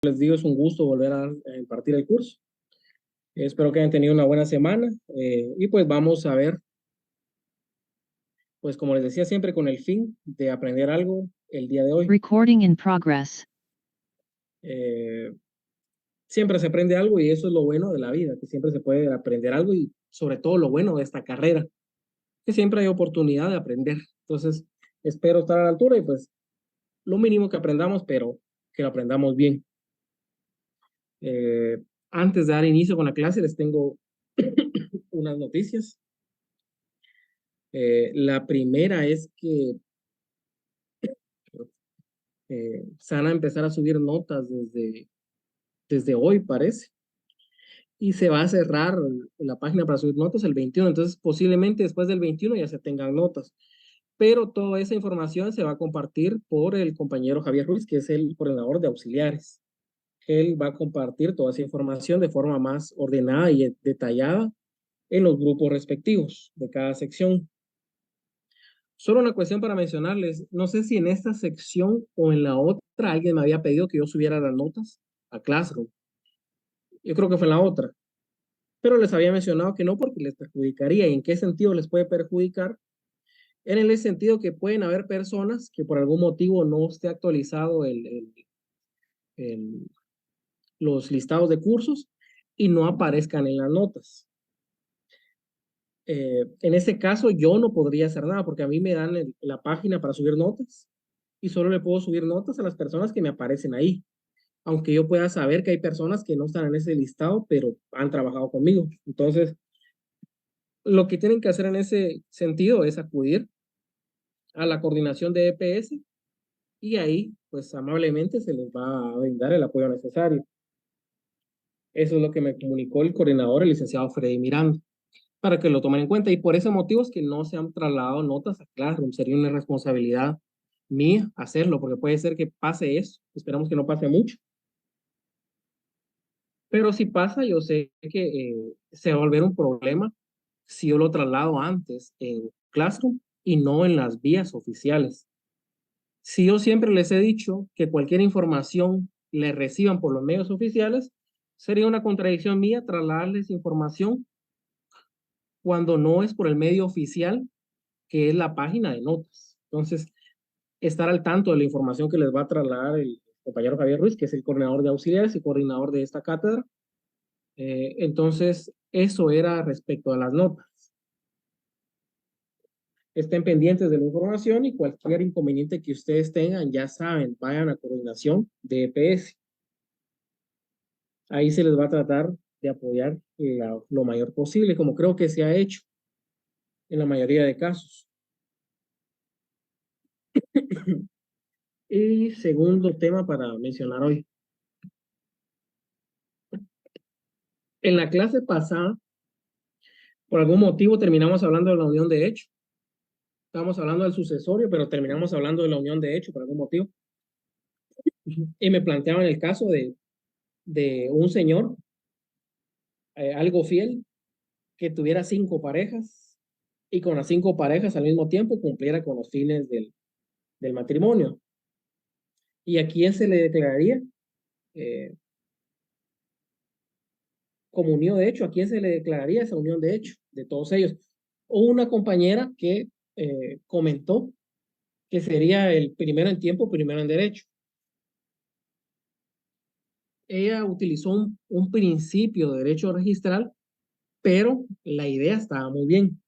Les digo, es un gusto volver a impartir el curso. Espero que hayan tenido una buena semana y pues vamos a ver, pues como les decía siempre, con el fin de aprender algo el día de hoy. Recording in progress. Eh, Siempre se aprende algo y eso es lo bueno de la vida, que siempre se puede aprender algo y sobre todo lo bueno de esta carrera, que siempre hay oportunidad de aprender. Entonces, espero estar a la altura y pues lo mínimo que aprendamos, pero que lo aprendamos bien. Eh, Antes de dar inicio con la clase, les tengo unas noticias. La primera es que se van a empezar a subir notas desde hoy, parece, y se va a cerrar la página para subir notas el 21, entonces posiblemente después del 21 ya se tengan notas, pero toda esa información se va a compartir por el compañero Javier Ruiz, que es el coordinador de auxiliares. Él va a compartir toda esa información de forma más ordenada y detallada en los grupos respectivos de cada sección. Solo una cuestión para mencionarles, no sé si en esta sección o en la otra alguien me había pedido que yo subiera las notas a Classroom. Yo creo que fue en la otra, pero les había mencionado que no porque les perjudicaría. ¿Y en qué sentido les puede perjudicar? En el sentido que pueden haber personas que por algún motivo no esté actualizado el- los listados de cursos y no aparezcan en las notas. En ese caso yo no podría hacer nada porque a mí me dan la página para subir notas y solo le puedo subir notas a las personas que me aparecen ahí, aunque yo pueda saber que hay personas que no están en ese listado, pero han trabajado conmigo. Entonces, lo que tienen que hacer en ese sentido es acudir a la coordinación de EPS y ahí, pues amablemente se les va a brindar el apoyo necesario. Eso es lo que me comunicó el coordinador, el licenciado Freddy Miranda, para que lo tomen en cuenta. Y por ese motivo es que no se han trasladado notas a Classroom. Sería una responsabilidad mía hacerlo, porque puede ser que pase eso. Esperamos que no pase mucho. Pero si pasa, yo sé que se va a volver un problema si yo lo traslado antes en Classroom y no en las vías oficiales. Si yo siempre les he dicho que cualquier información le reciban por los medios oficiales, sería una contradicción mía trasladarles información cuando no es por el medio oficial, que es la página de notas. Entonces, estar al tanto de la información que les va a trasladar el compañero Javier Ruiz, que es el coordinador de auxiliares y coordinador de esta cátedra. Entonces, eso era respecto a las notas. Estén pendientes de la información y cualquier inconveniente que ustedes tengan, ya saben, vayan a coordinación de EPS. Ahí se les va a tratar de apoyar lo mayor posible, como creo que se ha hecho en la mayoría de casos. Y segundo tema para mencionar hoy. En la clase pasada, por algún motivo, terminamos hablando de la unión de hecho. Estábamos hablando del sucesorio, pero terminamos hablando de la unión de hecho por algún motivo. Y me planteaban el caso de un señor, algo fiel, que tuviera 5 parejas y con las 5 parejas al mismo tiempo cumpliera con los fines del matrimonio. ¿Y a quién se le declararía eh, como unión de hecho? ¿A quién se le declararía esa unión de hecho de todos ellos? O una compañera que comentó que sería el primero en tiempo, primero en derecho. Ella utilizó un principio de derecho registral, pero la idea estaba muy bien.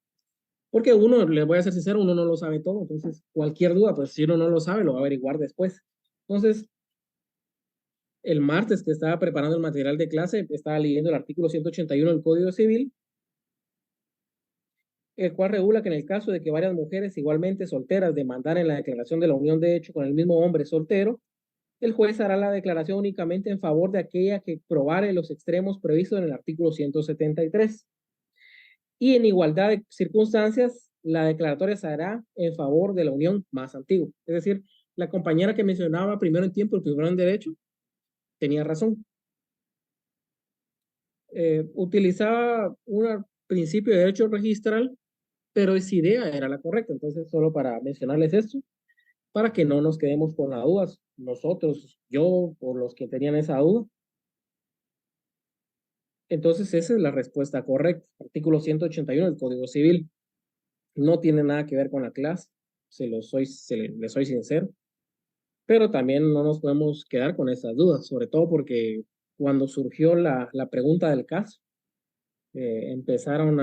Porque uno, le voy a ser sincero, uno no lo sabe todo, entonces cualquier duda, pues si uno no lo sabe, lo va a averiguar después. Entonces, el martes que estaba preparando el material de clase, estaba leyendo el artículo 181 del Código Civil, el cual regula que en el caso de que varias mujeres igualmente solteras demandaren la declaración de la unión de hecho con el mismo hombre soltero, el juez hará la declaración únicamente en favor de aquella que probare los extremos previstos en el artículo 173. Y en igualdad de circunstancias, la declaratoria se hará en favor de la unión más antigua. Es decir, la compañera que mencionaba primero en tiempo y primero en derecho tenía razón. Utilizaba un principio de derecho registral, pero esa idea era la correcta. Entonces, solo para mencionarles esto. para que no nos quedemos con las dudas. Nosotros, yo, por los que tenían esa duda. Entonces, esa es la respuesta correcta. Artículo 181 del Código Civil. No tiene nada que ver con la clase, le soy sincero, pero también no nos podemos quedar con esas dudas, sobre todo porque cuando surgió la pregunta del caso, empezaron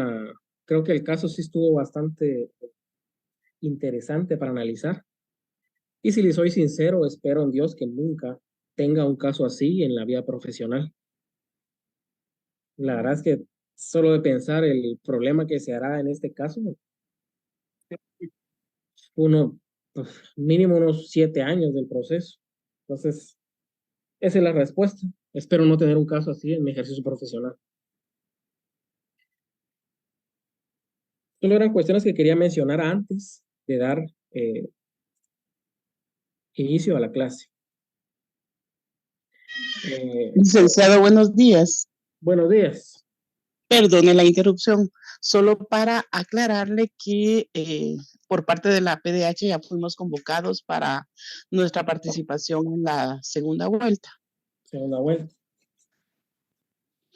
creo que el caso sí estuvo bastante interesante para analizar. Y si le soy sincero, espero en Dios que nunca tenga un caso así en la vida profesional. La verdad es que solo de pensar el problema que se hará en este caso, uno, pues, mínimo unos 7 años del proceso. Entonces, esa es la respuesta. Espero no tener un caso así en mi ejercicio profesional. Solo eran cuestiones que quería mencionar antes de dar eh, inicio a la clase. Licenciado, buenos días. Buenos días. Perdone la interrupción. Solo para aclararle que por parte de la PDH ya fuimos convocados para nuestra participación en la segunda vuelta. Segunda vuelta.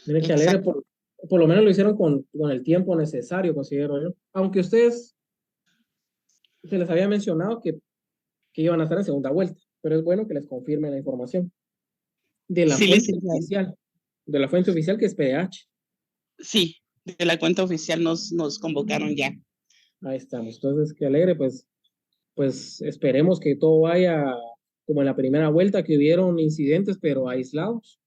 Mire que alegre, Exacto. por lo menos lo hicieron con el tiempo necesario, considero yo. Aunque ustedes se les había mencionado que iban a estar en segunda vuelta, pero es bueno que les confirmen la información de la Sí, fuente licenciado. oficial, de la fuente oficial que es PDH. Sí, de la cuenta oficial nos convocaron ya. Ahí estamos. Entonces, qué alegre, pues esperemos que todo vaya como en la primera vuelta, que hubieron incidentes, pero aislados,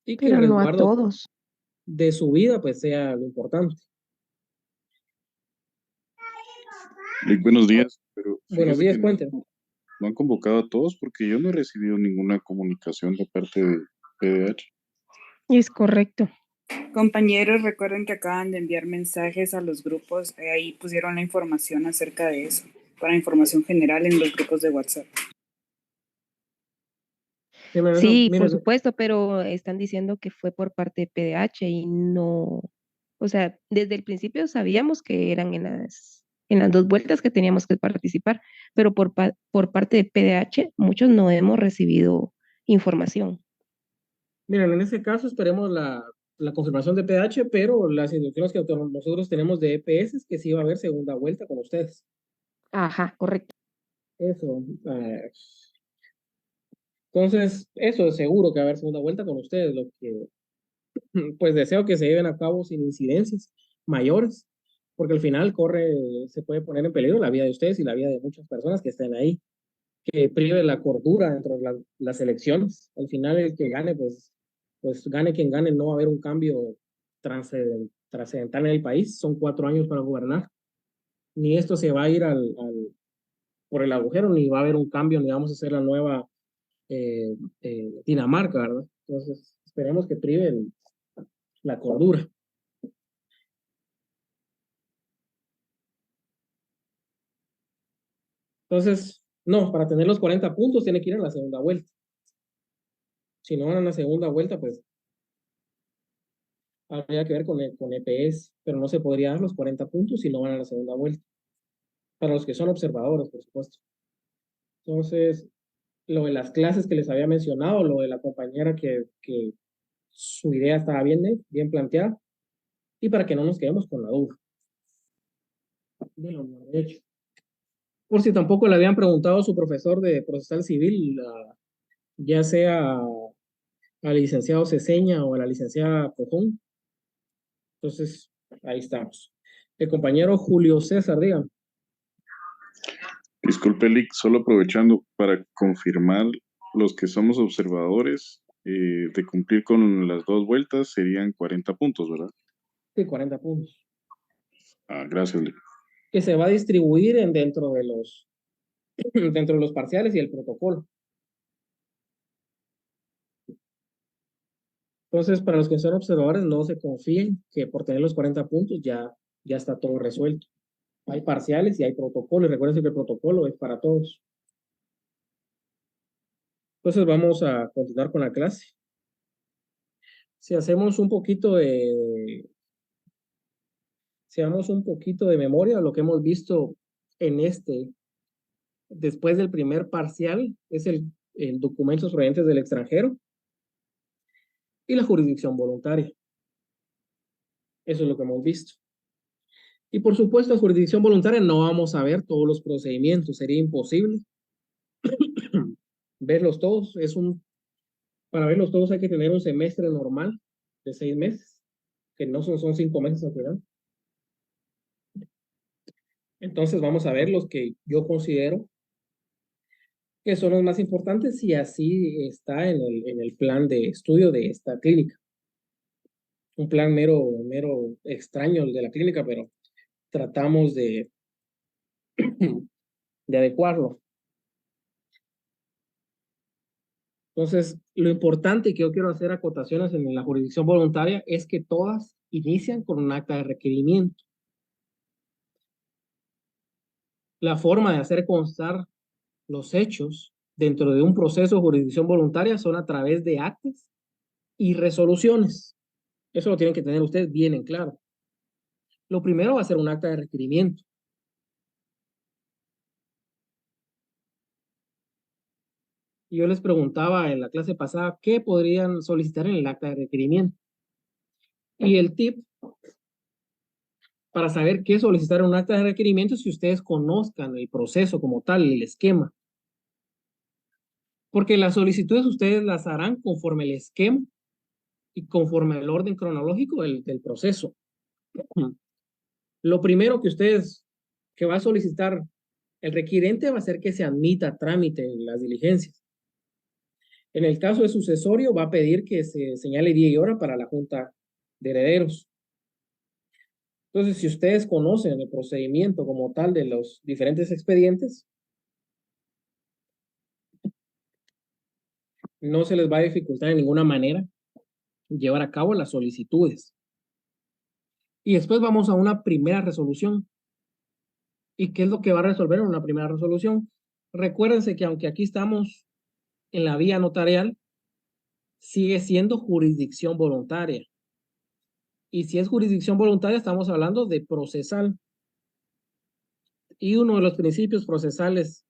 y que el Pero no a resguardo todos. de su vida, pues sea lo importante. Buenos días, pero Buenos fíjese días, que cuenten. no han convocado a todos porque yo no he recibido ninguna comunicación de parte de PDH. Es correcto. Compañeros, recuerden que acaban de enviar mensajes a los grupos, ahí pusieron la información acerca de eso, para información general en los grupos de WhatsApp. Sí, por Miren, supuesto, pero están diciendo que fue por parte de PDH y no, o sea, desde el principio sabíamos que eran en las dos vueltas que teníamos que participar, pero por parte de PDH muchos no hemos recibido información. miren, en este caso esperemos la confirmación de PH, pero las instrucciones que nosotros tenemos de EPS es que sí va a haber segunda vuelta con ustedes. Ajá, correcto. Eso. Entonces, eso es seguro que va a haber segunda vuelta con ustedes, lo que pues deseo que se lleven a cabo sin incidencias mayores, porque al final se puede poner en peligro la vida de ustedes y la vida de muchas personas que estén ahí, que prive la cordura dentro de las elecciones. Al final el que gane, pues gane quien gane, no va a haber un cambio trascendental en el país. Son 4 años para gobernar. Ni esto se va a ir por el agujero, ni va a haber un cambio, ni vamos a hacer la nueva Dinamarca, ¿verdad? Entonces, esperemos que prive la cordura. Entonces, no, para tener los 40 puntos tiene que ir a la segunda vuelta. Si no van a la segunda vuelta, pues habría que ver con EPS, pero no se podría dar los 40 puntos si no van a la segunda vuelta. Para los que son observadores, por supuesto. Entonces, lo de las clases que les había mencionado, lo de la compañera que su idea estaba bien planteada, y para que no nos quedemos con la duda. De lo hecho. Por si tampoco le habían preguntado a su profesor de procesal civil, ya sea al licenciado Ceseña o a la licenciada Cojón. Entonces, ahí estamos. El compañero Julio César, digan. Disculpe, Lick, solo aprovechando para confirmar los que somos observadores, de cumplir con las dos vueltas serían 40 puntos, ¿verdad? Sí, 40 puntos. Gracias, Lick. Que se va a distribuir dentro de los parciales y el protocolo. Entonces, para los que son observadores, no se confíen que por tener los 40 puntos ya está todo resuelto. Hay parciales y hay protocolos. Recuerden que el protocolo es para todos. Entonces, vamos a continuar con la clase. Si hacemos un poquito si hagamos un poquito de memoria, lo que hemos visto en este después del primer parcial es el documentos provenientes del extranjero y la jurisdicción voluntaria. Eso es lo que hemos visto. Y por supuesto, en jurisdicción voluntaria no vamos a ver todos los procedimientos, sería imposible verlos todos. Para verlos todos hay que tener un semestre normal de 6 meses, que no son 5 meses al final. Entonces vamos a ver los que yo considero que son los más importantes y así está en el plan de estudio de esta clínica. Un plan mero extraño el de la clínica, pero tratamos de adecuarlo. Entonces, lo importante que yo quiero hacer acotaciones en la jurisdicción voluntaria es que todas inician con un acta de requerimiento. La forma de hacer constar los hechos dentro de un proceso de jurisdicción voluntaria son a través de actas y resoluciones. Eso lo tienen que tener ustedes bien en claro. Lo primero va a ser un acta de requerimiento. Y yo les preguntaba en la clase pasada qué podrían solicitar en el acta de requerimiento. Y el tip para saber qué solicitar en un acta de requerimiento es que ustedes conozcan el proceso como tal, el esquema. Porque las solicitudes ustedes las harán conforme el esquema y conforme el orden cronológico del proceso. Lo primero que va a solicitar el requirente va a ser que se admita a trámite en las diligencias. En el caso de sucesorio, va a pedir que se señale día y hora para la Junta de Herederos. Entonces, si ustedes conocen el procedimiento como tal de los diferentes expedientes, no se les va a dificultar en ninguna manera llevar a cabo las solicitudes. Y después vamos a una primera resolución. ¿Y qué es lo que va a resolver en una primera resolución? Recuérdense que aunque aquí estamos en la vía notarial, sigue siendo jurisdicción voluntaria. Y si es jurisdicción voluntaria, estamos hablando de procesal. Y uno de los principios procesales,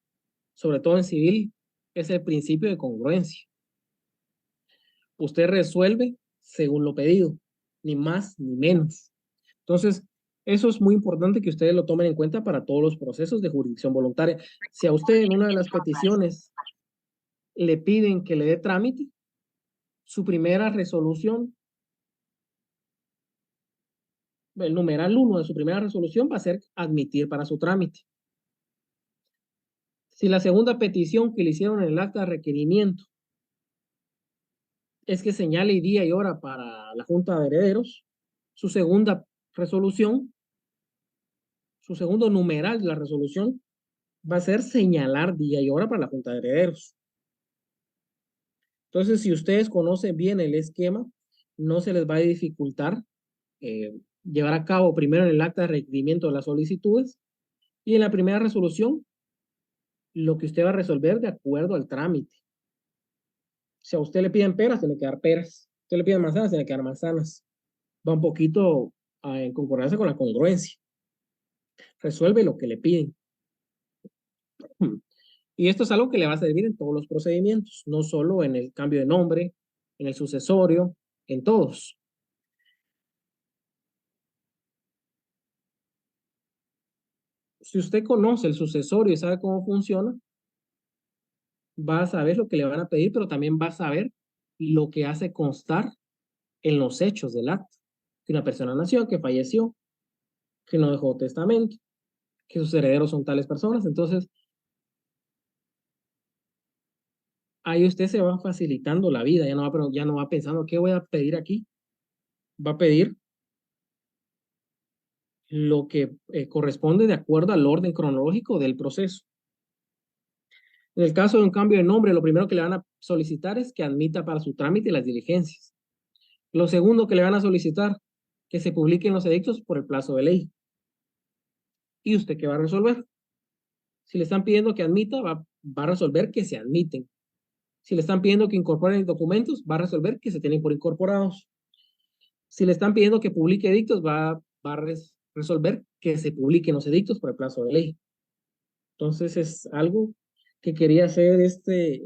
sobre todo en civil, es el principio de congruencia. Usted resuelve según lo pedido, ni más ni menos. Entonces, eso es muy importante que ustedes lo tomen en cuenta para todos los procesos de jurisdicción voluntaria. Si a usted en una de las peticiones le piden que le dé trámite, su primera resolución, el numeral 1 de su primera resolución va a ser admitir para su trámite. Si la segunda petición que le hicieron en el acta de requerimiento es que señale día y hora para la Junta de Herederos, su segunda resolución, su segundo numeral de la resolución va a ser señalar día y hora para la Junta de Herederos. Entonces, si ustedes conocen bien el esquema, no se les va a dificultar llevar a cabo primero en el acta de requerimiento de las solicitudes y en la primera resolución lo que usted va a resolver de acuerdo al trámite. Si a usted le piden peras, tiene que dar peras. Si a usted le piden manzanas, tiene que dar manzanas. Va un poquito en concordancia con la congruencia. Resuelve lo que le piden. Y esto es algo que le va a servir en todos los procedimientos, no solo en el cambio de nombre, en el sucesorio, en todos. Si usted conoce el sucesorio y sabe cómo funciona, va a saber lo que le van a pedir, pero también va a saber lo que hace constar en los hechos del acto. Que una persona nació, que falleció, que no dejó testamento, que sus herederos son tales personas. Entonces, ahí usted se va facilitando la vida, ya no va pensando, ¿qué voy a pedir aquí? Va a pedir lo que corresponde de acuerdo al orden cronológico del proceso. En el caso de un cambio de nombre, lo primero que le van a solicitar es que admita para su trámite las diligencias. Lo segundo que le van a solicitar, que se publiquen los edictos por el plazo de ley. ¿Y usted qué va a resolver? Si le están pidiendo que admita, va a resolver que se admiten. Si le están pidiendo que incorporen documentos, va a resolver que se tienen por incorporados. Si le están pidiendo que publique edictos, va a resolver que se publiquen los edictos por el plazo de ley. Entonces es algo que quería hacer este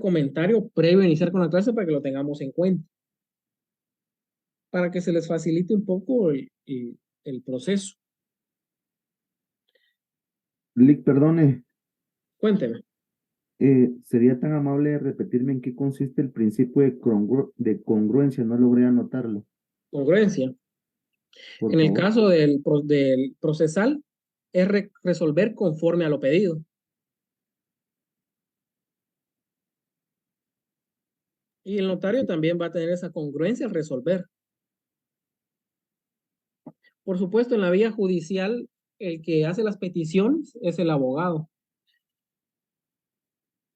comentario previo a iniciar con la clase para que lo tengamos en cuenta, para que se les facilite un poco el proceso. Lick, perdone, Cuénteme. ¿sería tan amable de repetirme en qué consiste el principio de congruencia? No logré anotarlo, Congruencia. por En el favor. caso del procesal, es resolver conforme a lo pedido. Y el notario también va a tener esa congruencia al resolver. Por supuesto, en la vía judicial, el que hace las peticiones es el abogado.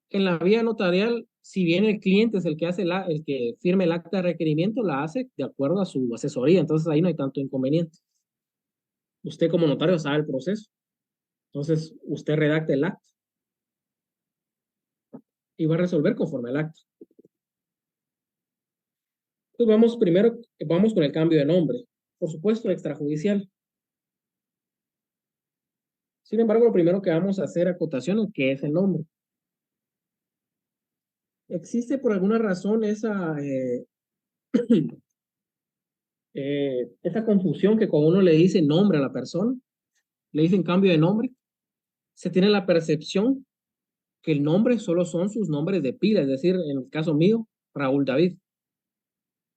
En la vía notarial, si bien el cliente es el que hace el que firme el acta de requerimiento, la hace de acuerdo a su asesoría. Entonces ahí no hay tanto inconveniente. Usted como notario sabe el proceso. Entonces usted redacta el acta y va a resolver conforme al acta. Entonces vamos con el cambio de nombre. Por supuesto, extrajudicial. Sin embargo, lo primero que vamos a hacer acotación es qué es el nombre. Existe por alguna razón esa confusión que cuando uno le dice nombre a la persona, le dicen cambio de nombre, se tiene la percepción que el nombre solo son sus nombres de pila, es decir, en el caso mío, Raúl David.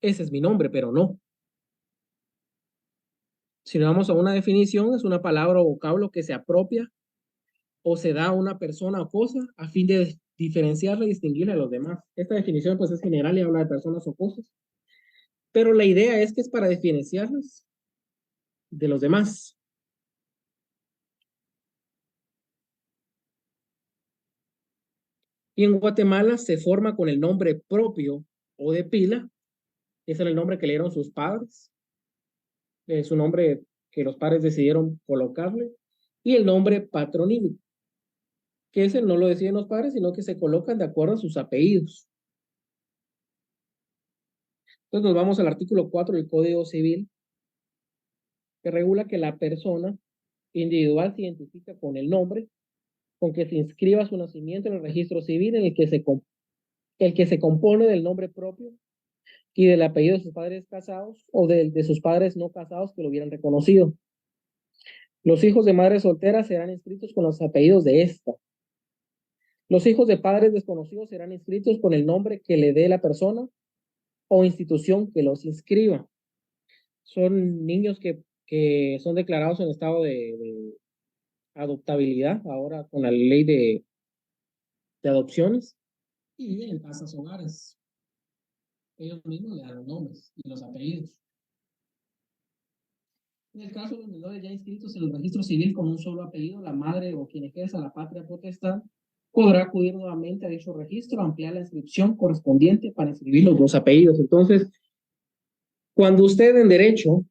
Ese es mi nombre, pero no. Si nos vamos a una definición, es una palabra o vocablo que se apropia o se da a una persona o cosa a fin de diferenciarla y distinguirla de los demás. Esta definición pues es general y habla de personas o cosas, pero la idea es que es para diferenciarlas de los demás. Y en Guatemala se forma con el nombre propio o de pila. Ese es el nombre que le dieron sus padres. Es un nombre que los padres decidieron colocarle. Y el nombre patronímico, que ese no lo deciden los padres, sino que se colocan de acuerdo a sus apellidos. Entonces nos vamos al artículo 4 del Código Civil, que regula que la persona individual se identifica con el nombre, con que se inscriba su nacimiento en el registro civil, en el que se compone del nombre propio y del apellido de sus padres casados o de sus padres no casados que lo hubieran reconocido. Los hijos de madres solteras serán inscritos con los apellidos de esta. Los hijos de padres desconocidos serán inscritos con el nombre que le dé la persona o institución que los inscriba. Son niños que son declarados en estado de adoptabilidad ahora con la ley de adopciones y en casas hogares. Ellos mismos le dan los nombres y los apellidos. En el caso de los menores ya inscritos en el registro civil con un solo apellido, la madre o quien ejerza la patria potestad podrá acudir nuevamente a dicho registro, ampliar la inscripción correspondiente para inscribir los dos apellidos. Entonces, cuando usted en derecho,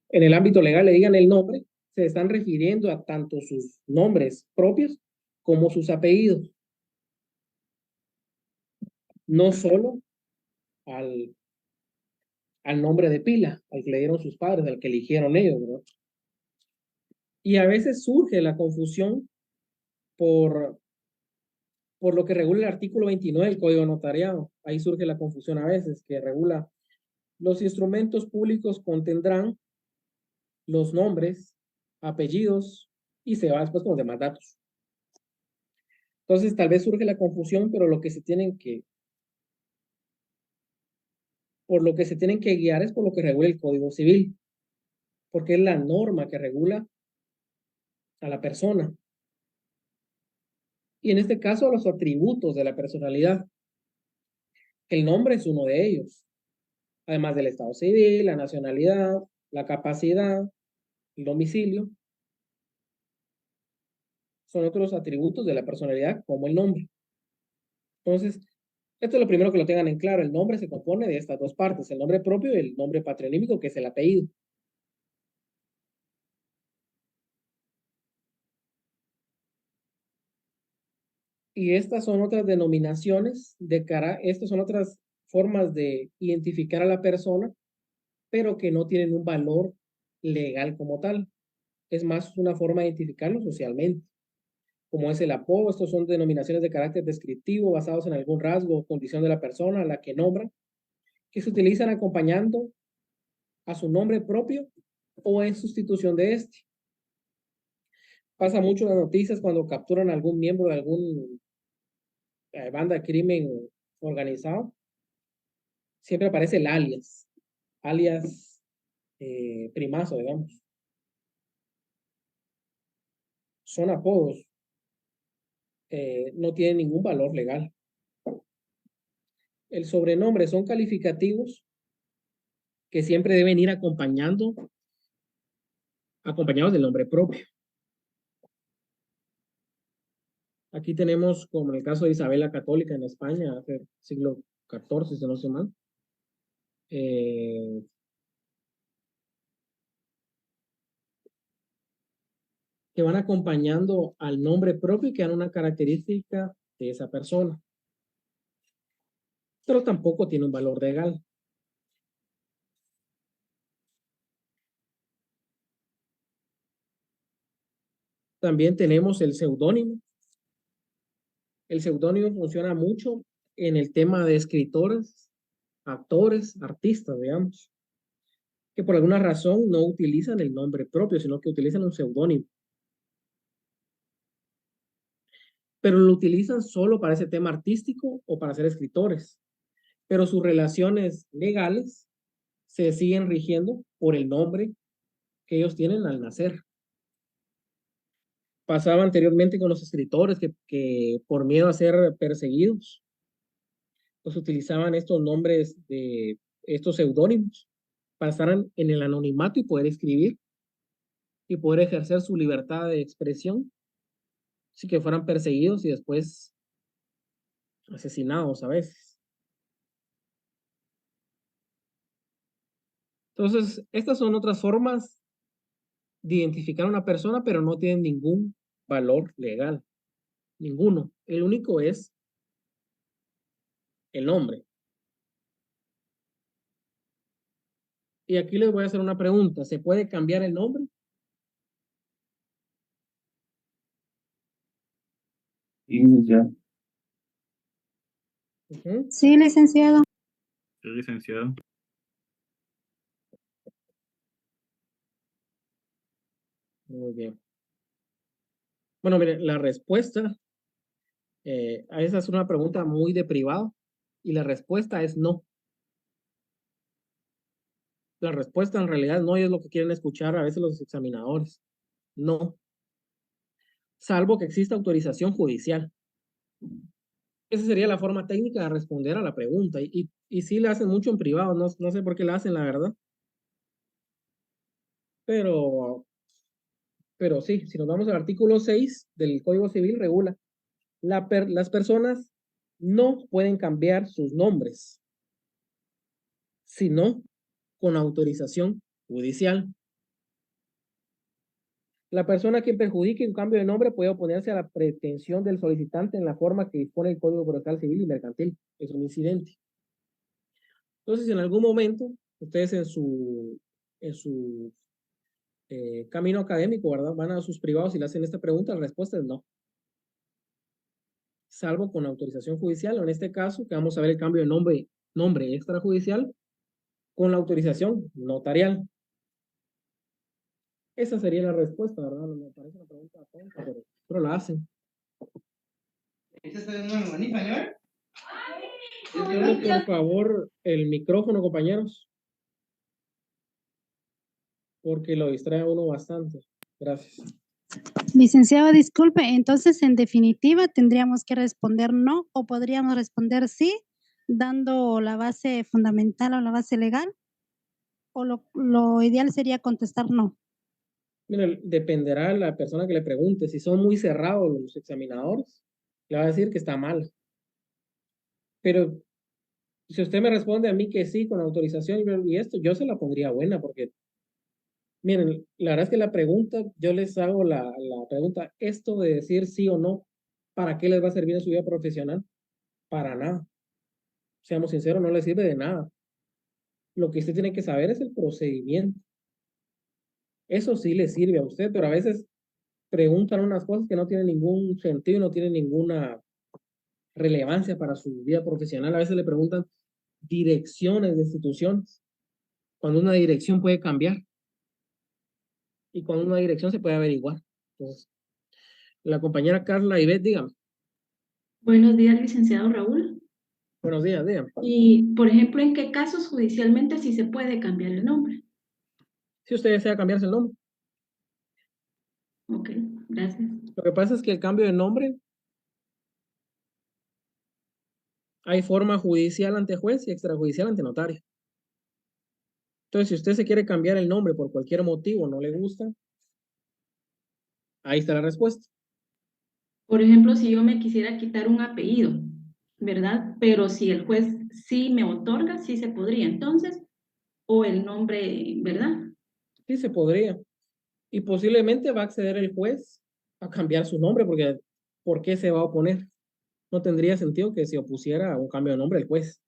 en el ámbito legal, le digan el nombre, se están refiriendo a tanto sus nombres propios como sus apellidos. No solo al nombre de pila, al que le dieron sus padres, al que eligieron ellos, ¿verdad? Y a veces surge la confusión por lo que regula el artículo 29 del Código Notariado. Ahí surge la confusión a veces, que regula los instrumentos públicos contendrán los nombres, apellidos y se va después con los demás datos. Entonces tal vez surge la confusión, pero por lo que se tienen que guiar es por lo que regula el Código Civil, porque es la norma que regula a la persona. Y en este caso los atributos de la personalidad. El nombre es uno de ellos, además del estado civil, la nacionalidad, la capacidad, el domicilio. Son otros atributos de la personalidad como el nombre. Entonces, esto es lo primero que lo tengan en claro. El nombre se compone de estas dos partes, el nombre propio y el nombre patronímico, que es el apellido. Y estas son otras denominaciones estas son otras formas de identificar a la persona, pero que no tienen un valor legal como tal. es más una forma de identificarlo socialmente, como es el apodo. Estos son denominaciones de carácter descriptivo basados en algún rasgo o condición de la persona a la que nombran, que se utilizan acompañando a su nombre propio o en sustitución de este. Pasa mucho en las noticias cuando capturan a algún miembro de algún banda de crimen organizado, siempre aparece el alias primazo, digamos. Son apodos, no tienen ningún valor legal. El sobrenombre son calificativos que siempre deben ir acompañados del nombre propio. Aquí tenemos, como en el caso de Isabel la Católica en España, hace siglo XIV, si no estoy mal. Que van acompañando al nombre propio y que dan una característica de esa persona. Pero tampoco tiene un valor legal. También tenemos el seudónimo. El seudónimo funciona mucho en el tema de escritores, actores, artistas, digamos, que por alguna razón no utilizan el nombre propio, sino que utilizan un seudónimo. Pero lo utilizan solo para ese tema artístico o para ser escritores. Pero sus relaciones legales se siguen rigiendo por el nombre que ellos tienen al nacer. Pasaba anteriormente con los escritores que por miedo a ser perseguidos, pues utilizaban estos nombres de estos seudónimos para estar en el anonimato y poder escribir y poder ejercer su libertad de expresión, sin que fueran perseguidos y después asesinados a veces. Entonces, estas son otras formas de identificar a una persona, pero no tienen ningún valor legal. Ninguno. El único es el nombre. Y aquí les voy a hacer una pregunta. ¿Se puede cambiar el nombre? Sí, licenciado. Sí, licenciado. Sí, licenciado. Muy bien. Bueno, miren, la respuesta a esa es una pregunta muy de privado y la respuesta es no. La respuesta en realidad no es lo que quieren escuchar a veces los examinadores. No. Salvo que exista autorización judicial. Esa sería la forma técnica de responder a la pregunta. Y sí la hacen mucho en privado, no sé por qué la hacen, la verdad. Pero sí, si nos vamos al artículo 6 del Código Civil, regula. Las personas no pueden cambiar sus nombres, sino con autorización judicial. La persona que perjudique un cambio de nombre puede oponerse a la pretensión del solicitante en la forma que dispone el Código Procesal Civil y Mercantil. Es un incidente. Entonces, si en algún momento ustedes en su camino académico, ¿verdad? Van a sus privados y le hacen esta pregunta, la respuesta es no. Salvo con autorización judicial, o en este caso, que vamos a ver el cambio de nombre extrajudicial, con la autorización notarial. Esa sería la respuesta, ¿verdad? Me parece una pregunta tonta, pero la hacen. Por favor, el micrófono, compañeros, porque lo distrae a uno bastante. Gracias. Licenciado, disculpe, entonces en definitiva tendríamos que responder no o podríamos responder sí, dando la base fundamental o la base legal, o lo ideal sería contestar no. Mira, dependerá de la persona que le pregunte. Si son muy cerrados los examinadores, le va a decir que está mal. Pero si usted me responde a mí que sí, con autorización y esto, yo se la pondría buena, porque, miren, la verdad es que la pregunta, yo les hago la pregunta, esto de decir sí o no, ¿para qué les va a servir en su vida profesional? Para nada. Seamos sinceros, no les sirve de nada. Lo que usted tiene que saber es el procedimiento. Eso sí le sirve a usted, pero a veces preguntan unas cosas que no tienen ningún sentido y no tienen ninguna relevancia para su vida profesional. A veces le preguntan direcciones de instituciones, cuando una dirección puede cambiar y cuando una dirección se puede averiguar. Entonces, la compañera Carla Ivette, dígame. Buenos días, licenciado Raúl. Buenos días, dígame. Y, por ejemplo, ¿en qué casos judicialmente sí se puede cambiar el nombre? Si usted desea cambiarse el nombre. Ok, gracias. Lo que pasa es que el cambio de nombre, hay forma judicial ante juez y extrajudicial ante notario. Entonces, si usted se quiere cambiar el nombre por cualquier motivo, no le gusta, ahí está la respuesta. Por ejemplo, si yo me quisiera quitar un apellido, ¿verdad? Pero si el juez sí me otorga, sí se podría entonces, o el nombre, ¿verdad? Sí se podría. Y posiblemente va a acceder el juez a cambiar su nombre, porque ¿por qué se va a oponer? No tendría sentido que se opusiera a un cambio de nombre el juez.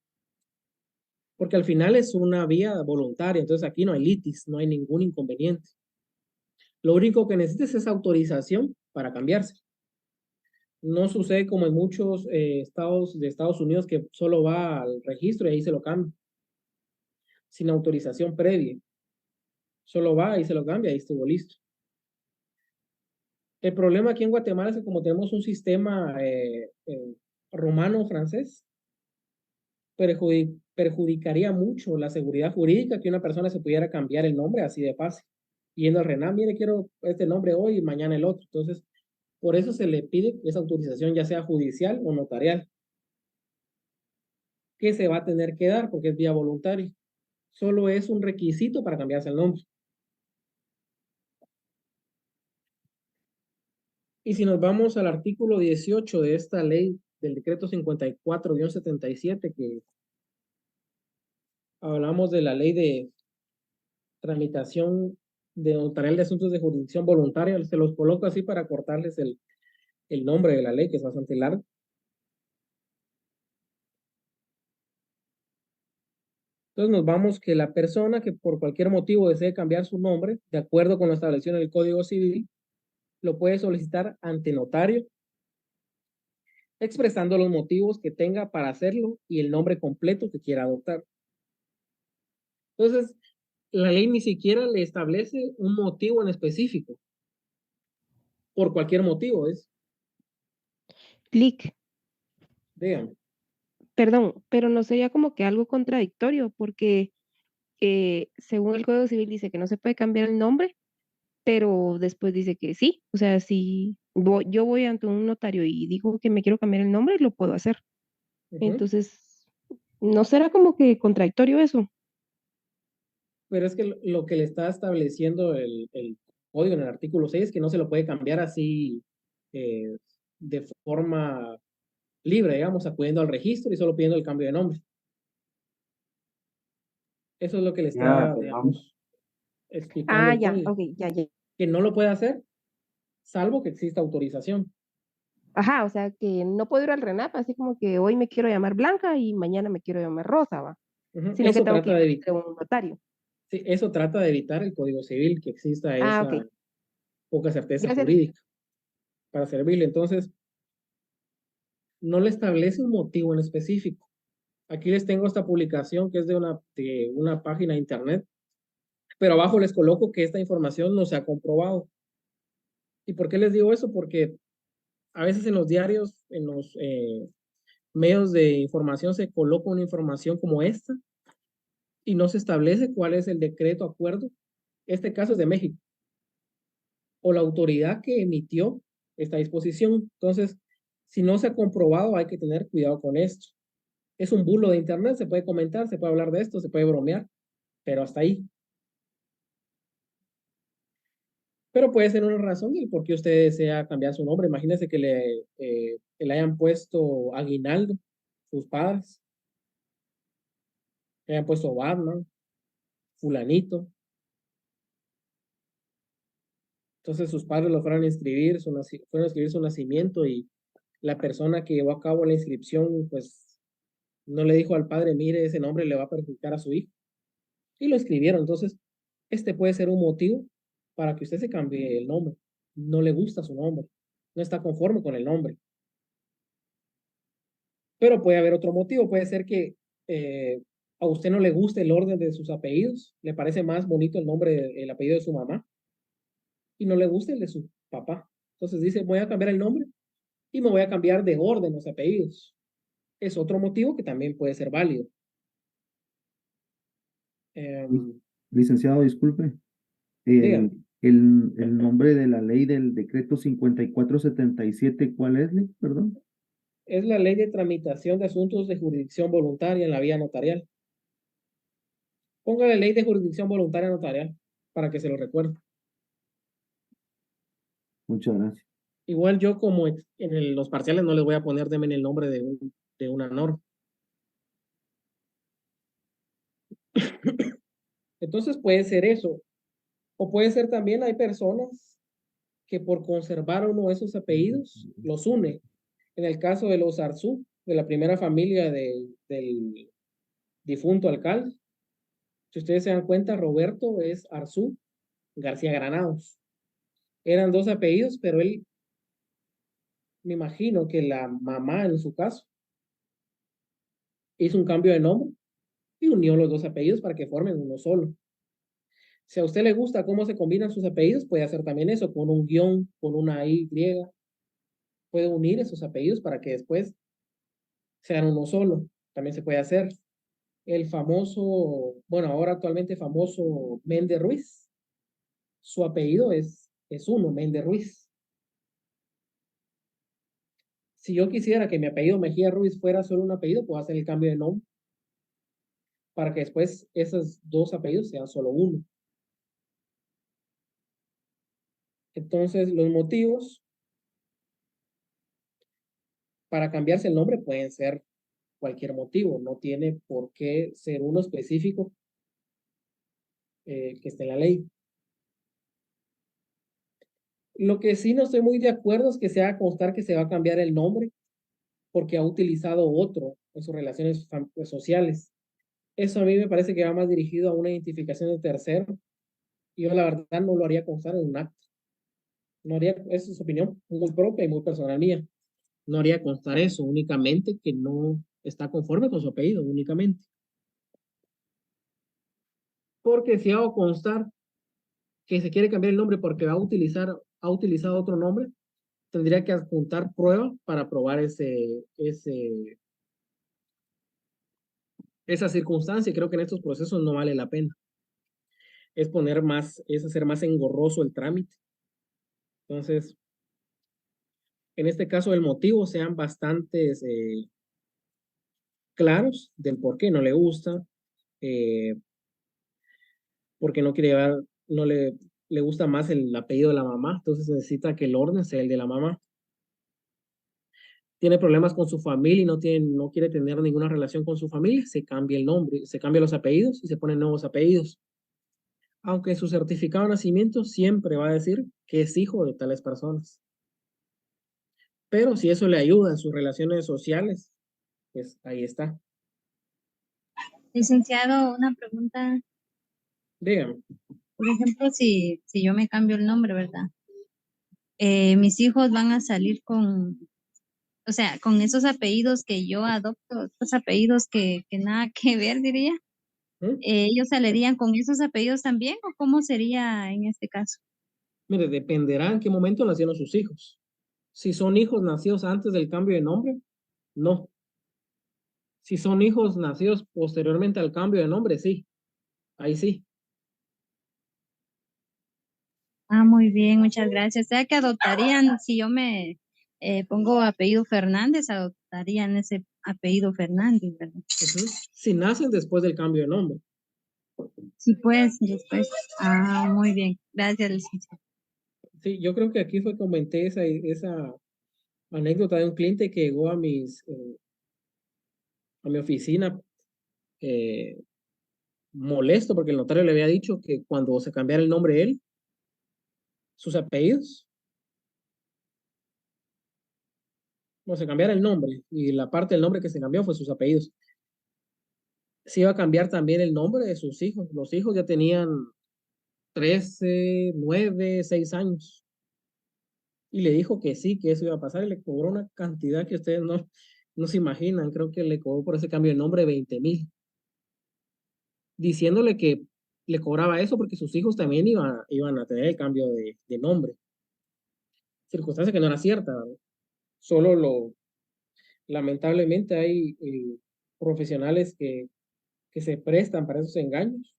Porque al final es una vía voluntaria, entonces aquí no hay litis, no hay ningún inconveniente. Lo único que necesitas es autorización para cambiarse. No sucede como en muchos estados de Estados Unidos que solo va al registro y ahí se lo cambia, sin autorización previa. Solo va y se lo cambia y estuvo listo. El problema aquí en Guatemala es que como tenemos un sistema romano-francés, perjudicaría mucho la seguridad jurídica que una persona se pudiera cambiar el nombre así de fácil. Yendo al RENAM, mire, quiero este nombre hoy y mañana el otro. Entonces, por eso se le pide esa autorización, ya sea judicial o notarial, que se va a tener que dar porque es vía voluntaria. Solo es un requisito para cambiarse el nombre. Y si nos vamos al artículo 18 de esta ley del decreto 54-77, que hablamos de la ley de tramitación de notarial de asuntos de jurisdicción voluntaria, se los coloco así para cortarles el nombre de la ley, que es bastante largo. Entonces nos vamos que la persona que por cualquier motivo desee cambiar su nombre, de acuerdo con lo establecido en el Código Civil, lo puede solicitar ante notario, expresando los motivos que tenga para hacerlo y el nombre completo que quiera adoptar. Entonces, la ley ni siquiera le establece un motivo en específico. Por cualquier motivo es. Clic, Dígame. perdón, pero no sería como que algo contradictorio, porque según el Código Civil dice que no se puede cambiar el nombre, pero después dice que sí. O sea, si yo voy ante un notario y digo que me quiero cambiar el nombre, lo puedo hacer. Entonces, ¿no será como que contradictorio eso? Pero es que lo que le está estableciendo el código en el artículo 6 es que no se lo puede cambiar así de forma libre, digamos, acudiendo al registro y solo pidiendo el cambio de nombre. Eso es lo que le Ya, está, pues vamos. digamos, explicando Ah, el ya, código. ok, ya, ya. Que no lo puede hacer, salvo que exista autorización. Ajá, o sea, que no puedo ir al RENAP, así como que hoy me quiero llamar Blanca y mañana me quiero llamar Rosa, ¿va? Sino que Eso tengo que trata ir de ante evitar. un notario. Sí, eso trata de evitar el Código Civil, que exista Ah, esa ok. poca certeza Gracias. jurídica para servirle. Entonces, no le establece un motivo en específico. Aquí les tengo esta publicación que es de una página de internet, pero abajo les coloco que esta información no se ha comprobado. ¿Y por qué les digo eso? Porque a veces en los diarios, en los medios de información se coloca una información como esta y no se establece cuál es el decreto acuerdo. Este caso es de México. O la autoridad que emitió esta disposición. Entonces, si no se ha comprobado, hay que tener cuidado con esto. Es un bulo de internet, se puede comentar, se puede hablar de esto, se puede bromear, pero hasta ahí. Pero puede ser una razón el por qué usted desea cambiar su nombre. Imagínese que le hayan puesto Aguinaldo, sus padres, le hayan puesto Batman, fulanito. Entonces sus padres lo fueron a inscribir, fueron a escribir su nacimiento y la persona que llevó a cabo la inscripción, pues no le dijo al padre, mire, ese nombre le va a perjudicar a su hijo. Y lo escribieron. Entonces, este puede ser un motivo para que usted se cambie el nombre. No le gusta su nombre, no está conforme con el nombre. Pero puede haber otro motivo, puede ser que a usted no le guste el orden de sus apellidos, le parece más bonito el nombre, el apellido de su mamá, y no le gusta el de su papá. Entonces dice, voy a cambiar el nombre y me voy a cambiar de orden los apellidos. Es otro motivo que también puede ser válido. Licenciado, disculpe. Dígame. El nombre de la ley del decreto 5477, ¿cuál es, perdón? Es la ley de tramitación de asuntos de jurisdicción voluntaria en la vía notarial. Póngale ley de jurisdicción voluntaria notarial para que se lo recuerde. Muchas gracias. Igual yo como en los parciales no les voy a poner también el nombre de una norma. Entonces puede ser eso. O puede ser también, hay personas que por conservar uno de esos apellidos los une. En el caso de los Arzú, de la primera familia del difunto alcalde, si ustedes se dan cuenta, Roberto es Arzú García Granados. Eran dos apellidos, pero él, me imagino que la mamá en su caso, hizo un cambio de nombre y unió los dos apellidos para que formen uno solo. Si a usted le gusta cómo se combinan sus apellidos, puede hacer también eso, con un guión, con una Y. Puede unir esos apellidos para que después sean uno solo. También se puede hacer. El famoso, bueno, ahora actualmente famoso Méndez Ruiz. Su apellido es uno, Méndez Ruiz. Si yo quisiera que mi apellido Mejía Ruiz fuera solo un apellido, puedo hacer el cambio de nombre para que después esos dos apellidos sean solo uno. Entonces, los motivos para cambiarse el nombre pueden ser cualquier motivo, no tiene por qué ser uno específico que esté en la ley. Lo que sí no estoy muy de acuerdo es que se haga constar que se va a cambiar el nombre porque ha utilizado otro en sus relaciones sociales. Eso a mí me parece que va más dirigido a una identificación de tercero. Y yo la verdad no lo haría constar en un acto. No haría, esa es su opinión muy propia y muy personal mía. No haría constar eso, únicamente que no está conforme con su apellido, únicamente. Porque si hago constar que se quiere cambiar el nombre porque ha utilizado otro nombre, tendría que adjuntar prueba para probar esa circunstancia. Creo que en estos procesos no vale la pena. Es hacer más engorroso el trámite. Entonces, en este caso, el motivo sean bastante claros del por qué no le gusta, porque no quiere llevar, no le gusta más el apellido de la mamá, entonces necesita que el orden sea el de la mamá. Tiene problemas con su familia y no quiere tener ninguna relación con su familia, se cambia el nombre, se cambia los apellidos y se ponen nuevos apellidos. Aunque su certificado de nacimiento siempre va a decir que es hijo de tales personas. Pero si eso le ayuda en sus relaciones sociales, pues ahí está. Licenciado, una pregunta. Dígame. Por ejemplo, si yo me cambio el nombre, ¿verdad? Mis hijos van a salir o sea, con esos apellidos que yo adopto, esos apellidos que nada que ver, diría. ¿Ellos saldrían con esos apellidos también o cómo sería en este caso? Mire, dependerá en qué momento nacieron sus hijos. Si son hijos nacidos antes del cambio de nombre, no. Si son hijos nacidos posteriormente al cambio de nombre, sí. Ahí sí. Ah, muy bien, muchas gracias. O sea que adoptarían, si yo me pongo apellido Fernández, adoptarían ese apellido Fernández, ¿verdad? Si nacen después del cambio de nombre. Sí, pues, después. Ah, muy bien. Gracias, licenciado. Sí, yo creo que aquí comenté esa anécdota de un cliente que llegó a mi oficina molesto porque el notario le había dicho que cuando se cambiara el nombre de él, sus apellidos, no se cambiara el nombre y la parte del nombre que se cambió fue sus apellidos. Se iba a cambiar también el nombre de sus hijos. Los hijos ya tenían 13, 9, 6 años. Y le dijo que sí, que eso iba a pasar y le cobró una cantidad que ustedes no se imaginan. Creo que le cobró por ese cambio de nombre 20,000. Diciéndole que le cobraba eso porque sus hijos también iban a tener el cambio de nombre. Circunstancia que no era cierta, ¿verdad? Lamentablemente hay profesionales que se prestan para esos engaños.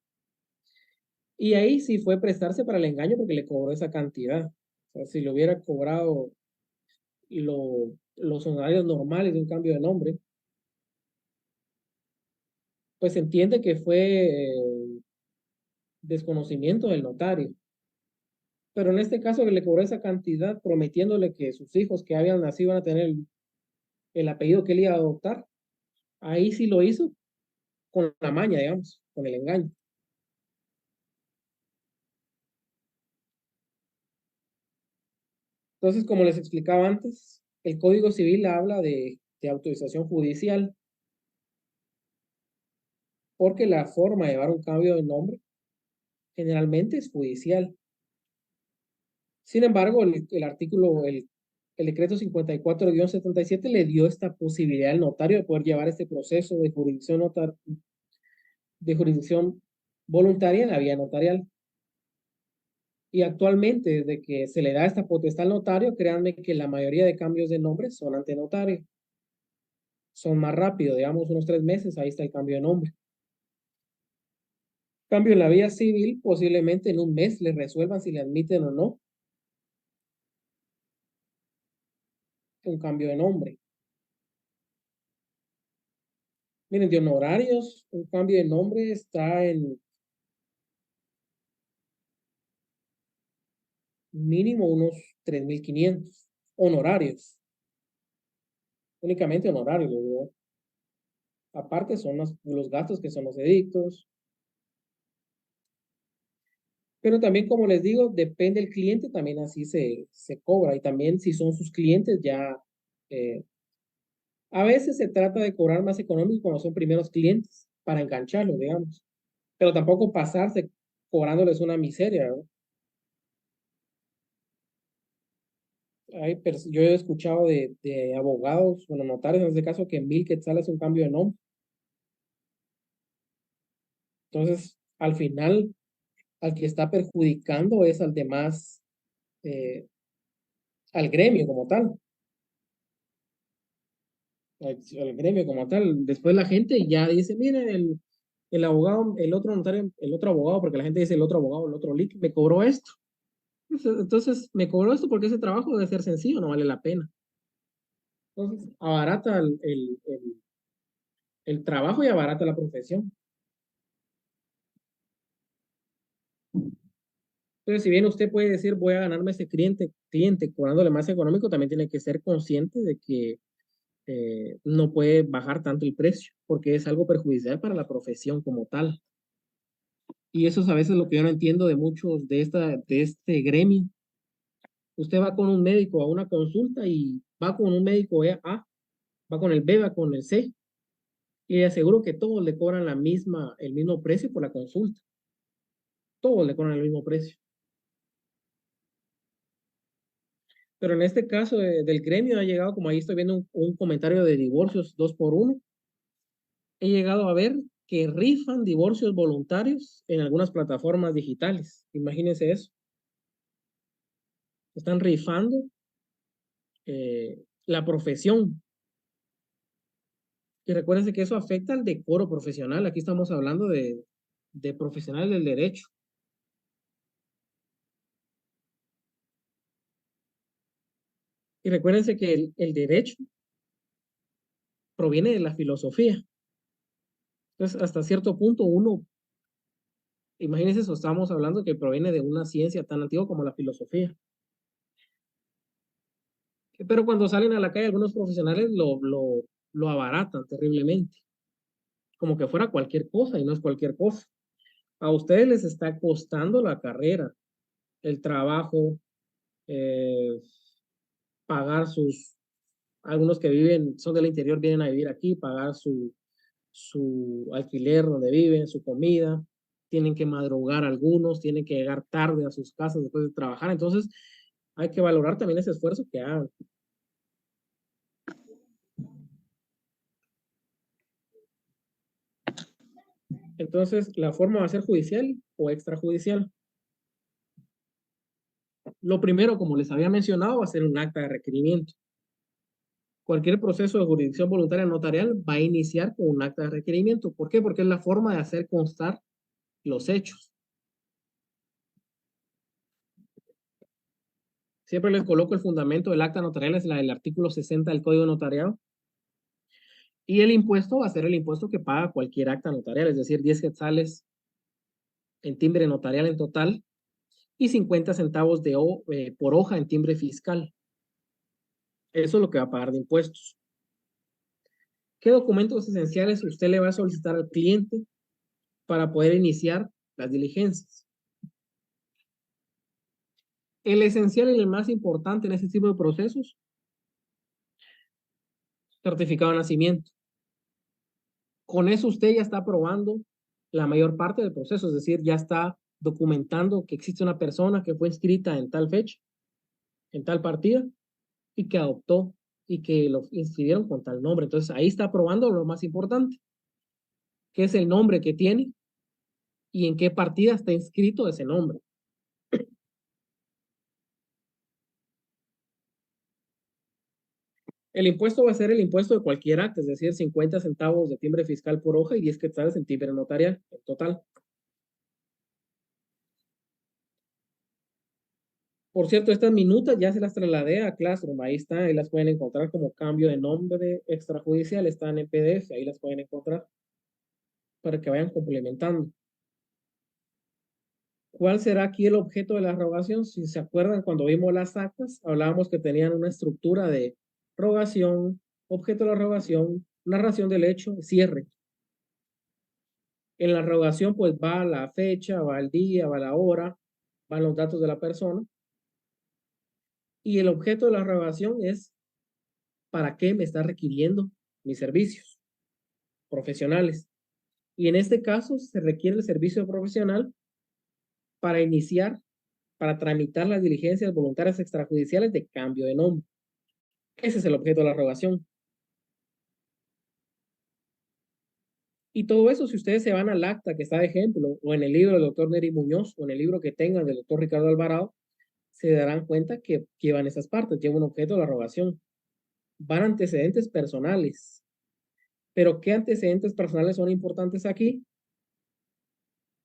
Y ahí sí fue prestarse para el engaño porque le cobró esa cantidad. O sea, si le hubiera cobrado los honorarios normales de un cambio de nombre, pues se entiende que fue desconocimiento del notario. Pero en este caso que le cobró esa cantidad prometiéndole que sus hijos que habían nacido van a tener el apellido que él iba a adoptar, ahí sí lo hizo con la maña, digamos, con el engaño. Entonces, como les explicaba antes, el Código Civil habla de autorización judicial, porque la forma de llevar un cambio de nombre generalmente es judicial. Sin embargo, el decreto 54-77 le dio esta posibilidad al notario de poder llevar este proceso de jurisdicción voluntaria en la vía notarial. Y actualmente, desde que se le da esta potestad al notario, créanme que la mayoría de cambios de nombre son ante notario. Son más rápidos, digamos unos 3 meses, ahí está el cambio de nombre. Cambio en la vía civil, posiblemente en un mes le resuelvan si le admiten o no un cambio de nombre. Miren, de honorarios, un cambio de nombre está en mínimo unos 3,500 honorarios. Únicamente honorarios, ¿verdad? Aparte son los gastos que son los edictos. Pero también, como les digo, depende del cliente, también así se cobra. Y también si son sus clientes, ya a veces se trata de cobrar más económico cuando son primeros clientes, para engancharlos, digamos. Pero tampoco pasarse cobrándoles una miseria, ¿verdad? Yo he escuchado de abogados, bueno, notarios en este caso, que 1,000 quetzales es un cambio de nombre. Entonces, al final, al que está perjudicando es al demás, al gremio como tal. Al gremio como tal. Después la gente ya dice, miren, el abogado, el otro notario, el otro abogado, porque la gente dice el otro abogado, el otro LIC, me cobró esto. Entonces, me cobró esto porque ese trabajo debe ser sencillo, no vale la pena. Entonces, abarata el trabajo y abarata la profesión. Entonces, si bien usted puede decir, voy a ganarme ese cliente cobrándole más económico, también tiene que ser consciente de que no puede bajar tanto el precio, porque es algo perjudicial para la profesión como tal. Y eso es a veces lo que yo no entiendo de muchos de este gremio. Usted va con un médico a una consulta y va con un médico A, va con el B, va con el C, y le aseguro que todos le cobran el mismo precio por la consulta. Todos le cobran el mismo precio. Pero en este caso del gremio ha llegado, como ahí estoy viendo un comentario de divorcios 2x1, he llegado a ver que rifan divorcios voluntarios en algunas plataformas digitales. Imagínense eso. Están rifando la profesión. Y recuérdense que eso afecta al decoro profesional. Aquí estamos hablando de profesionales del derecho. Y recuérdense que el derecho proviene de la filosofía. Entonces, hasta cierto punto imagínense eso, estamos hablando que proviene de una ciencia tan antigua como la filosofía. Pero cuando salen a la calle, algunos profesionales lo abaratan terriblemente, como que fuera cualquier cosa, y no es cualquier cosa. A ustedes les está costando la carrera, el trabajo, eh, pagar algunos que son del interior, vienen a vivir aquí, pagar su alquiler donde viven, su comida, tienen que madrugar algunos, tienen que llegar tarde a sus casas después de trabajar. Entonces, hay que valorar también ese esfuerzo que hagan. Entonces, la forma va a ser judicial o extrajudicial. Lo primero, como les había mencionado, va a ser un acta de requerimiento. Cualquier proceso de jurisdicción voluntaria notarial va a iniciar con un acta de requerimiento. ¿Por qué? Porque es la forma de hacer constar los hechos. Siempre les coloco el fundamento del acta notarial, es la del artículo 60 del Código Notariado. Y el impuesto va a ser el impuesto que paga cualquier acta notarial, es decir, 10 quetzales en timbre notarial en total y 50 centavos por hoja en timbre fiscal. Eso es lo que va a pagar de impuestos. ¿Qué documentos esenciales usted le va a solicitar al cliente para poder iniciar las diligencias? El esencial y el más importante en este tipo de procesos, certificado de nacimiento. Con eso usted ya está aprobando la mayor parte del proceso, es decir, ya está documentando que existe una persona que fue inscrita en tal fecha, en tal partida, y que adoptó y que lo inscribieron con tal nombre. Entonces ahí está aprobando lo más importante, que es el nombre que tiene y en qué partida está inscrito ese nombre. El impuesto va a ser el impuesto de cualquier acta, es decir, 50 centavos de timbre fiscal por hoja y 10 quetzales en timbre notarial en total. Por cierto, estas minutas ya se las trasladé a Classroom, ahí está, ahí las pueden encontrar como cambio de nombre extrajudicial, están en PDF, ahí las pueden encontrar para que vayan complementando. ¿Cuál será aquí el objeto de la rogación? Si se acuerdan, cuando vimos las actas, hablábamos que tenían una estructura de rogación, objeto de la rogación, narración del hecho, cierre. En la rogación, pues va la fecha, va el día, va la hora, van los datos de la persona. Y el objeto de la rogación es ¿para qué me está requiriendo mis servicios profesionales? Y en este caso se requiere el servicio profesional para iniciar, para tramitar las diligencias voluntarias extrajudiciales de cambio de nombre. Ese es el objeto de la rogación. Y todo eso, si ustedes se van al acta que está de ejemplo, o en el libro del doctor Neri Muñoz, o en el libro que tengan del doctor Ricardo Alvarado, se darán cuenta que llevan esas partes, lleva un objeto de la rogación. Van antecedentes personales. Pero ¿qué antecedentes personales son importantes aquí?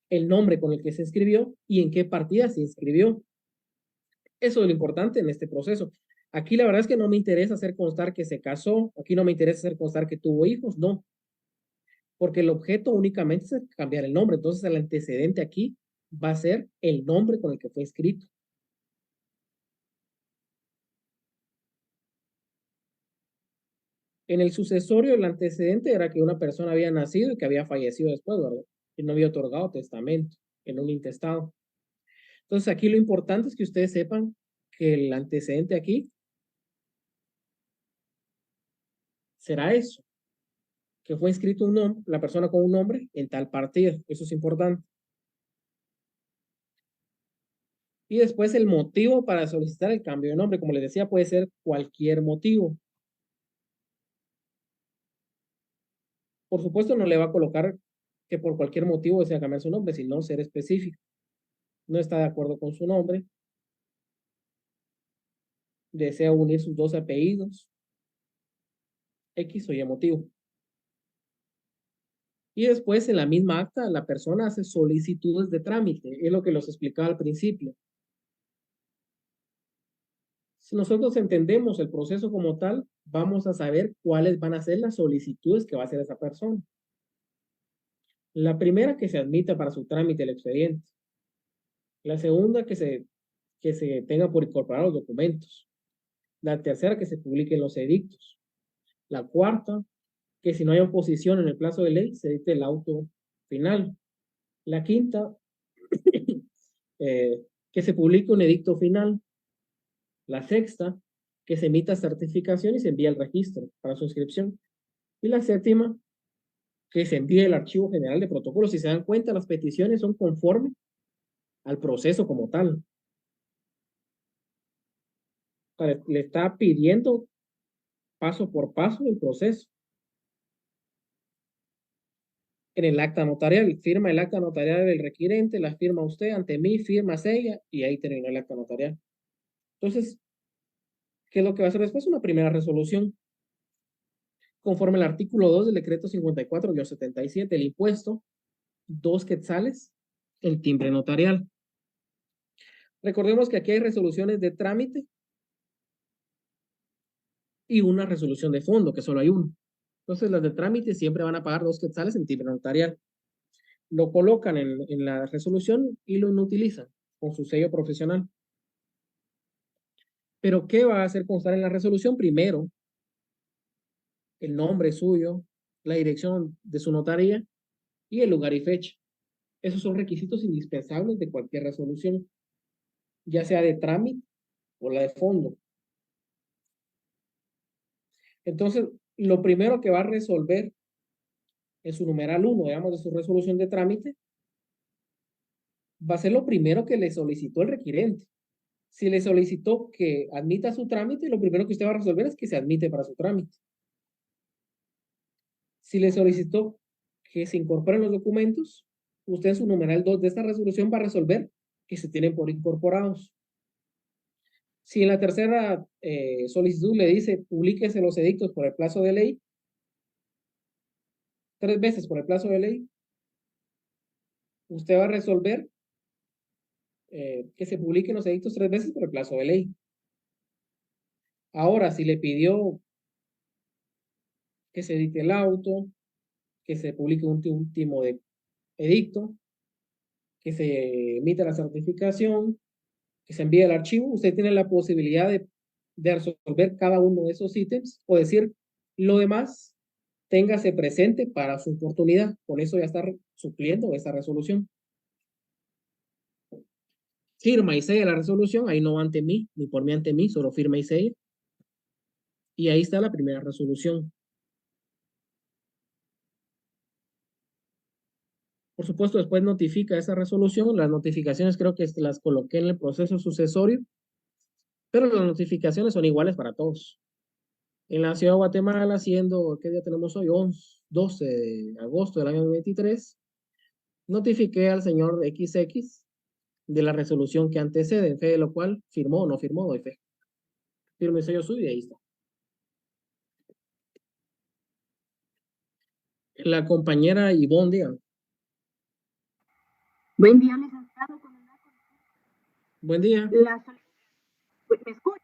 El nombre con el que se inscribió y en qué partida se inscribió. Eso es lo importante en este proceso. Aquí la verdad es que no me interesa hacer constar que se casó, aquí no me interesa hacer constar que tuvo hijos, no. Porque el objeto únicamente es cambiar el nombre. Entonces el antecedente aquí va a ser el nombre con el que fue inscrito. En el sucesorio, el antecedente era que una persona había nacido y que había fallecido después, ¿verdad? Y no había otorgado testamento en un intestado. Entonces aquí lo importante es que ustedes sepan que el antecedente aquí será eso, que fue inscrito un nombre, la persona con un nombre en tal partida. Eso es importante. Y después el motivo para solicitar el cambio de nombre, como les decía, puede ser cualquier motivo. Por supuesto, no le va a colocar que por cualquier motivo desea cambiar su nombre, sino ser específico. No está de acuerdo con su nombre, desea unir sus dos apellidos, X o Y motivo. Y después en la misma acta la persona hace solicitudes de trámite, es lo que los explicaba al principio. Si nosotros entendemos el proceso como tal, vamos a saber cuáles van a ser las solicitudes que va a hacer esa persona. La primera, que se admita para su trámite el expediente. La segunda, que se tenga por incorporar los documentos. La tercera, que se publiquen los edictos. La cuarta, que si no hay oposición en el plazo de ley, se dicte el auto final. La quinta, que se publique un edicto final. La sexta, que se emita certificación y se envía al registro para su inscripción. Y la séptima, que se envíe el archivo general de protocolos. Si se dan cuenta, las peticiones son conforme al proceso como tal. O sea, le está pidiendo paso por paso el proceso. En el acta notarial, firma el acta notarial del requirente, la firma usted ante mí, firma ella, y ahí terminó el acta notarial. Entonces, ¿qué es lo que va a hacer después? Una primera resolución. Conforme al artículo 2 del decreto 54-77, el impuesto, 2 quetzales, el timbre notarial. Recordemos que aquí hay resoluciones de trámite y una resolución de fondo, que solo hay una. Entonces, las de trámite siempre van a pagar 2 quetzales en timbre notarial. Lo colocan en la resolución y lo inutilizan con su sello profesional. Pero, ¿qué va a hacer constar en la resolución? Primero, el nombre suyo, la dirección de su notaría y el lugar y fecha. Esos son requisitos indispensables de cualquier resolución, ya sea de trámite o la de fondo. Entonces, lo primero que va a resolver en su numeral 1, digamos, de su resolución de trámite, va a ser lo primero que le solicitó el requirente. Si le solicitó que admita su trámite, lo primero que usted va a resolver es que se admite para su trámite. Si le solicitó que se incorporen los documentos, usted en su numeral 2 de esta resolución va a resolver que se tienen por incorporados. Si en la tercera solicitud le dice publíquese los edictos por el plazo de ley, 3 veces por el plazo de ley, usted va a resolver que se publiquen los edictos 3 veces por el plazo de ley. Ahora, si le pidió que se edite el auto, que se publique un último edicto, que se emita la certificación, que se envíe el archivo, usted tiene la posibilidad de resolver cada uno de esos ítems o decir lo demás, téngase presente para su oportunidad. Con eso ya está supliendo esa resolución. Firma y sella la resolución, ahí no ante mí, ni por mí ante mí, solo firma y sella. Y ahí está la primera resolución. Por supuesto, después notifica esa resolución. Las notificaciones creo que las coloqué en el proceso sucesorio, pero las notificaciones son iguales para todos. En la ciudad de Guatemala, siendo, ¿qué día tenemos hoy? 12 de agosto del año 23, notifiqué al señor XX de la resolución que antecede, en fe de lo cual firmó o no firmó, doy fe. Firme y sello suyo y ahí está. La compañera Ivonne, diga. Buen día, licenciado. Buen día. ¿Me escucha?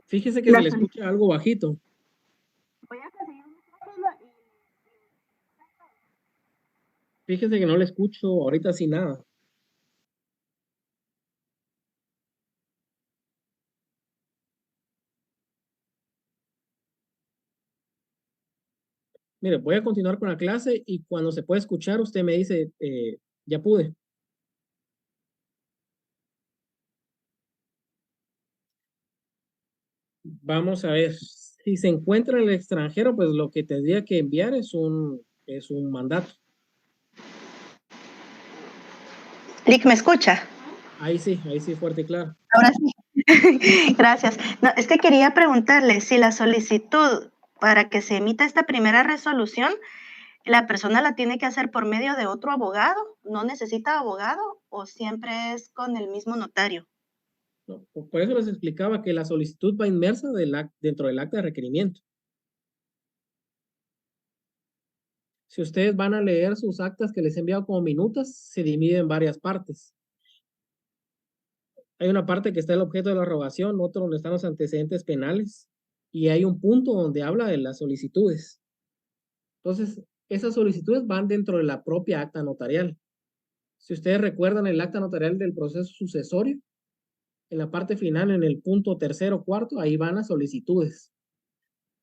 Fíjese que se le escucha algo bajito. Voy a conseguir un micrófono y... Fíjese que no le escucho ahorita sin nada. Mire, voy a continuar con la clase y cuando se pueda escuchar, usted me dice, ya pude. Vamos a ver. Si se encuentra en el extranjero, pues lo que tendría que enviar es un mandato. Lick, ¿me escucha? Ahí sí, fuerte y claro. Ahora sí. Gracias. No, es que quería preguntarle si la solicitud para que se emita esta primera resolución, la persona la tiene que hacer por medio de otro abogado, ¿no necesita abogado o siempre es con el mismo notario? No, por eso les explicaba que la solicitud va inmersa dentro del acta de requerimiento. Si ustedes van a leer sus actas que les he enviado como minutas, se divide en varias partes. Hay una parte que está el objeto de la rogación, otro donde están los antecedentes penales, y hay un punto donde habla de las solicitudes. Entonces, esas solicitudes van dentro de la propia acta notarial. Si ustedes recuerdan el acta notarial del proceso sucesorio, en la parte final, en el punto 3º o 4º, ahí van las solicitudes,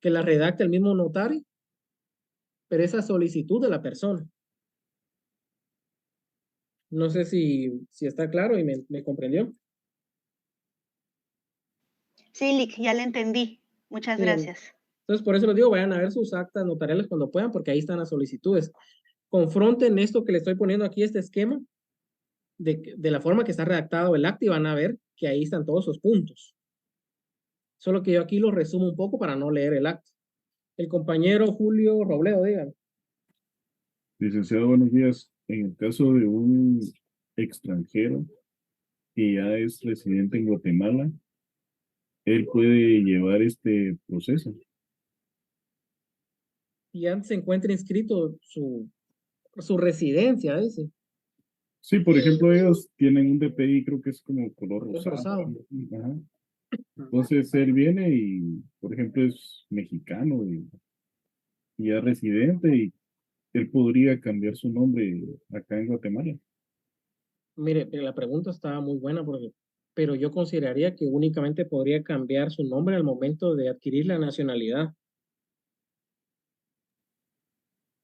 que las redacta el mismo notario, pero esa solicitud de la persona. No sé si está claro y me comprendió. Sí, Lick, ya le entendí. Muchas gracias. Entonces, por eso les digo, vayan a ver sus actas notariales cuando puedan, porque ahí están las solicitudes. Confronten esto que le estoy poniendo aquí, este esquema, de la forma que está redactado el acta, y van a ver que ahí están todos esos puntos. Solo que yo aquí lo resumo un poco para no leer el acta. El compañero Julio Robledo, dígame. Licenciado, buenos días. En el caso de un extranjero que ya es residente en Guatemala, él puede llevar este proceso. Y antes se encuentra inscrito su residencia, ese. Sí, por ejemplo, ellos tienen un DPI, creo que es como color Es rosado. rosado. Ajá. Entonces él viene y, por ejemplo, es mexicano y es residente y él podría cambiar su nombre acá en Guatemala. Mire, la pregunta estaba muy buena, pero yo consideraría que únicamente podría cambiar su nombre al momento de adquirir la nacionalidad.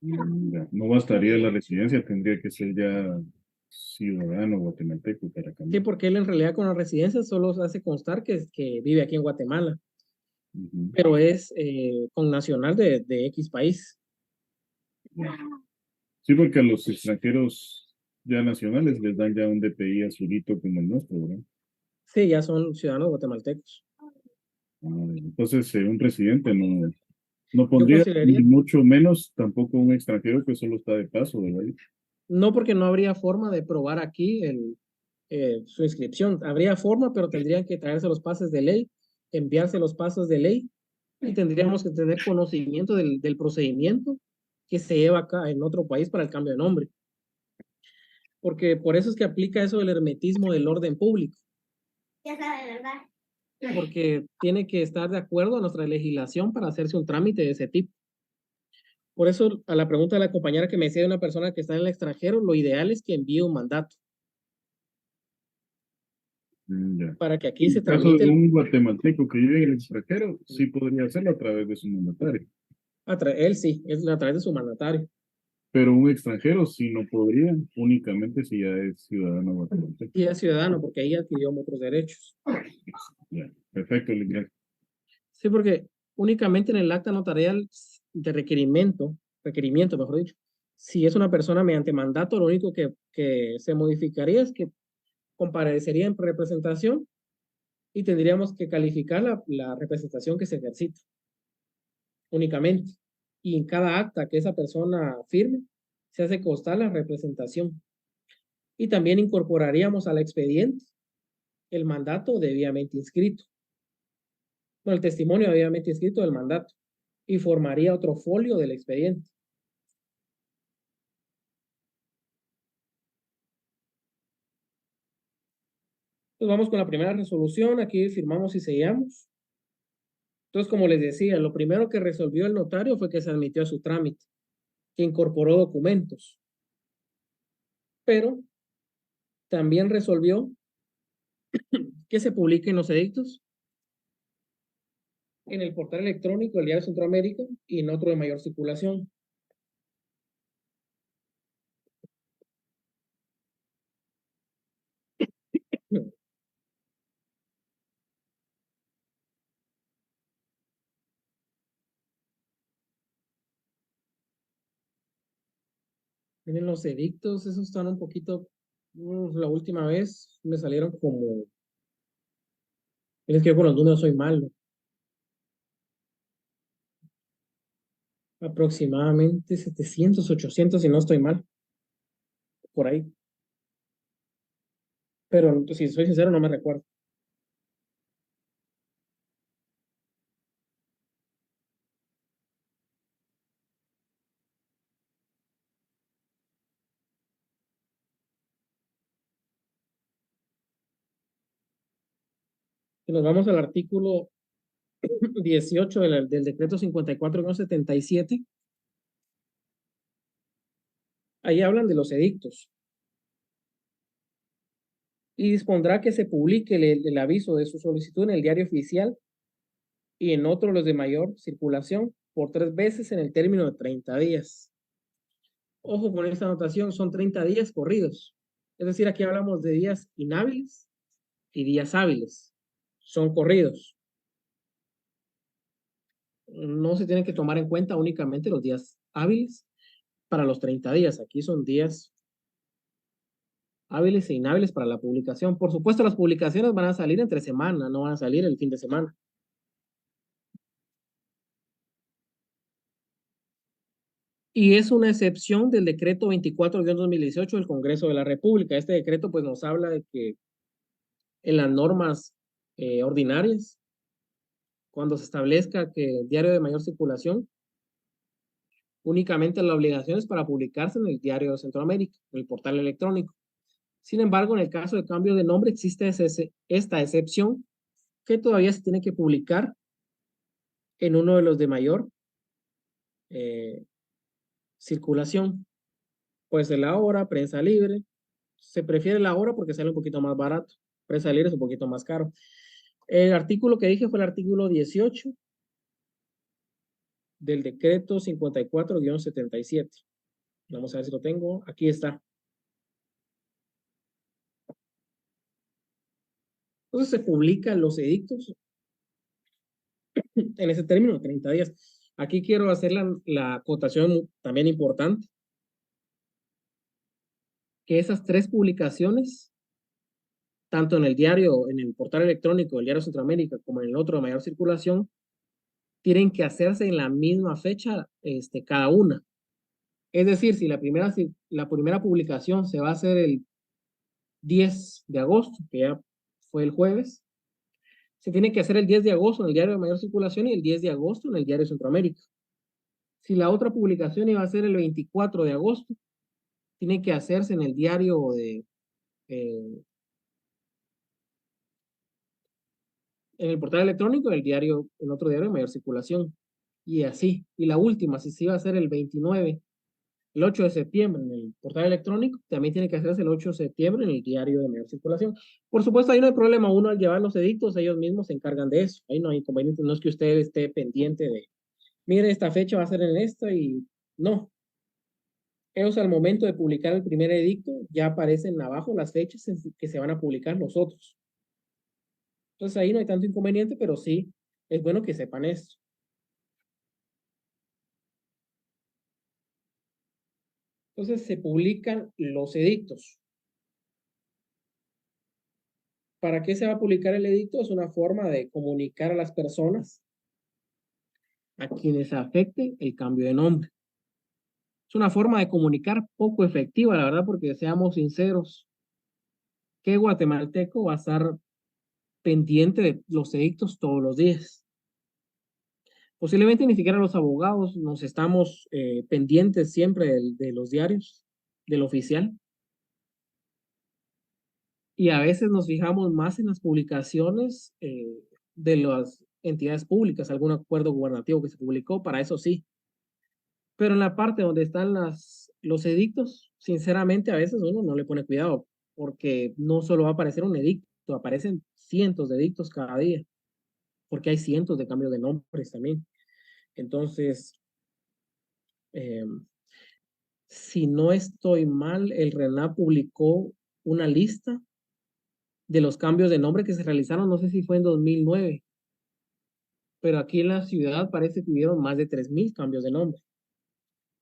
Ya, no bastaría la residencia, tendría que ser ya ciudadano guatemalteco para Sí, cambiar. porque él en realidad con la residencia solo hace constar que vive aquí en Guatemala, Ujú. pero es con nacional de X país. Sí, porque a los extranjeros ya nacionales les dan ya un DPI azulito como el nuestro, ¿verdad? Sí, ya son ciudadanos guatemaltecos. Entonces, un residente no Yo pondría, consideraría, ni mucho menos tampoco un extranjero que solo está de paso, ¿verdad? no porque no habría forma de probar aquí su inscripción. Habría forma, pero tendrían que traerse los pases de ley, enviarse los pasos de ley, y tendríamos que tener conocimiento del procedimiento que se lleva acá en otro país para el cambio de nombre. Porque por eso es que aplica eso del hermetismo del orden público. Ya sabe, ¿verdad? Porque tiene que estar de acuerdo a nuestra legislación para hacerse un trámite de ese tipo. Por eso, a la pregunta de la compañera que me decía de una persona que está en el extranjero, lo ideal es que envíe un mandato Ya. para que aquí En se el caso de tramite, un guatemalteco que vive en el extranjero, sí podría hacerlo a través de su mandatario. él sí, es a través de su mandatario. Pero un extranjero sí no podría, únicamente si ya es ciudadano guatemalteco. Y es ciudadano, porque ahí adquirió otros derechos. Ya. Perfecto, Lilian. Sí, porque únicamente en el acta notarial de requerimiento, mejor dicho, si es una persona mediante mandato, lo único que se modificaría es que comparecería en representación y tendríamos que calificar la representación que se ejercita únicamente. Y en cada acta que esa persona firme, se hace constar la representación. Y también incorporaríamos al expediente el mandato debidamente inscrito. No, el testimonio debidamente inscrito del mandato. Y formaría otro folio del expediente. Entonces vamos con la primera resolución. Aquí firmamos y sellamos. Entonces, como les decía, lo primero que resolvió el notario fue que se admitió a su trámite, que incorporó documentos. Pero también resolvió que se publiquen los edictos en el portal electrónico del Diario Centroamérica y en otro de mayor circulación. Miren, los edictos, esos están un poquito, la última vez me salieron como, es que yo con los números soy malo. Aproximadamente 700, 800, si no estoy mal. Por ahí. Pero si soy sincero, no me recuerdo. Si nos vamos al artículo 18 del decreto 54/77, ahí hablan de los edictos. Y dispondrá que se publique el aviso de su solicitud en el diario oficial y en otros los de mayor circulación por 3 veces en el término de 30 días. Ojo con esta anotación, son 30 días corridos. Es decir, aquí hablamos de días inhábiles y días hábiles. Son corridos. no se tienen que tomar en cuenta únicamente los días hábiles para los 30 días. Aquí son días hábiles e inhábiles para la publicación. Por supuesto, las publicaciones van a salir entre semana, no van a salir el fin de semana. Y es una excepción del decreto 24-2018 del Congreso de la República. Este decreto pues nos habla de que en las normas ordinarias, cuando se establezca que el diario de mayor circulación, únicamente la obligación es para publicarse en el diario de Centroamérica, en el portal electrónico. Sin embargo, en el caso de cambio de nombre existe esta excepción que todavía se tiene que publicar en uno de los de mayor circulación. Pues la hora, prensa libre, se prefiere la hora porque sale un poquito más barato. Prensa libre es un poquito más caro. El artículo que dije fue el artículo 18 del decreto 54-77. Vamos a ver si lo tengo. Aquí está. Entonces se publican los edictos en ese término de 30 días. Aquí quiero hacer la acotación también importante, que esas 3 publicaciones, tanto en el diario, en el portal electrónico, el diario Centroamérica, como en el otro de mayor circulación, tienen que hacerse en la misma fecha cada una. Es decir, si la primera publicación se va a hacer el 10 de agosto, que ya fue el jueves, se tiene que hacer el 10 de agosto en el diario de mayor circulación y el 10 de agosto en el diario Centroamérica. Si la otra publicación iba a ser el 24 de agosto, tiene que hacerse en el diario en el portal electrónico, en otro diario de mayor circulación. Y así. Y la última, si se iba a hacer el 29, el 8 de septiembre en el portal electrónico, también tiene que hacerse el 8 de septiembre en el diario de mayor circulación. Por supuesto, ahí no hay problema. Uno al llevar los edictos, ellos mismos se encargan de eso. Ahí no hay inconveniente. No es que usted esté pendiente de, mire, esta fecha va a ser en esta y no. Ellos al momento de publicar el primer edicto ya aparecen abajo las fechas en que se van a publicar los otros. Entonces ahí no hay tanto inconveniente, pero sí es bueno que sepan esto. Entonces se publican los edictos. ¿Para qué se va a publicar el edicto? Es una forma de comunicar a las personas a quienes afecte el cambio de nombre. Es una forma de comunicar poco efectiva, la verdad, porque seamos sinceros, ¿qué guatemalteco va a estar pendiente de los edictos todos los días? Posiblemente ni siquiera los abogados nos estamos pendientes siempre de los diarios, del oficial. Y a veces nos fijamos más en las publicaciones de las entidades públicas, algún acuerdo gubernativo que se publicó, para eso sí. Pero en la parte donde están los edictos, sinceramente a veces uno no le pone cuidado, porque no solo va a aparecer un edicto, aparecen cientos de edictos cada día, porque hay cientos de cambios de nombres también. Entonces, si no estoy mal, el RENAP publicó una lista de los cambios de nombre que se realizaron, no sé si fue en 2009, pero aquí en la ciudad parece que hubieron más de 3,000 cambios de nombre.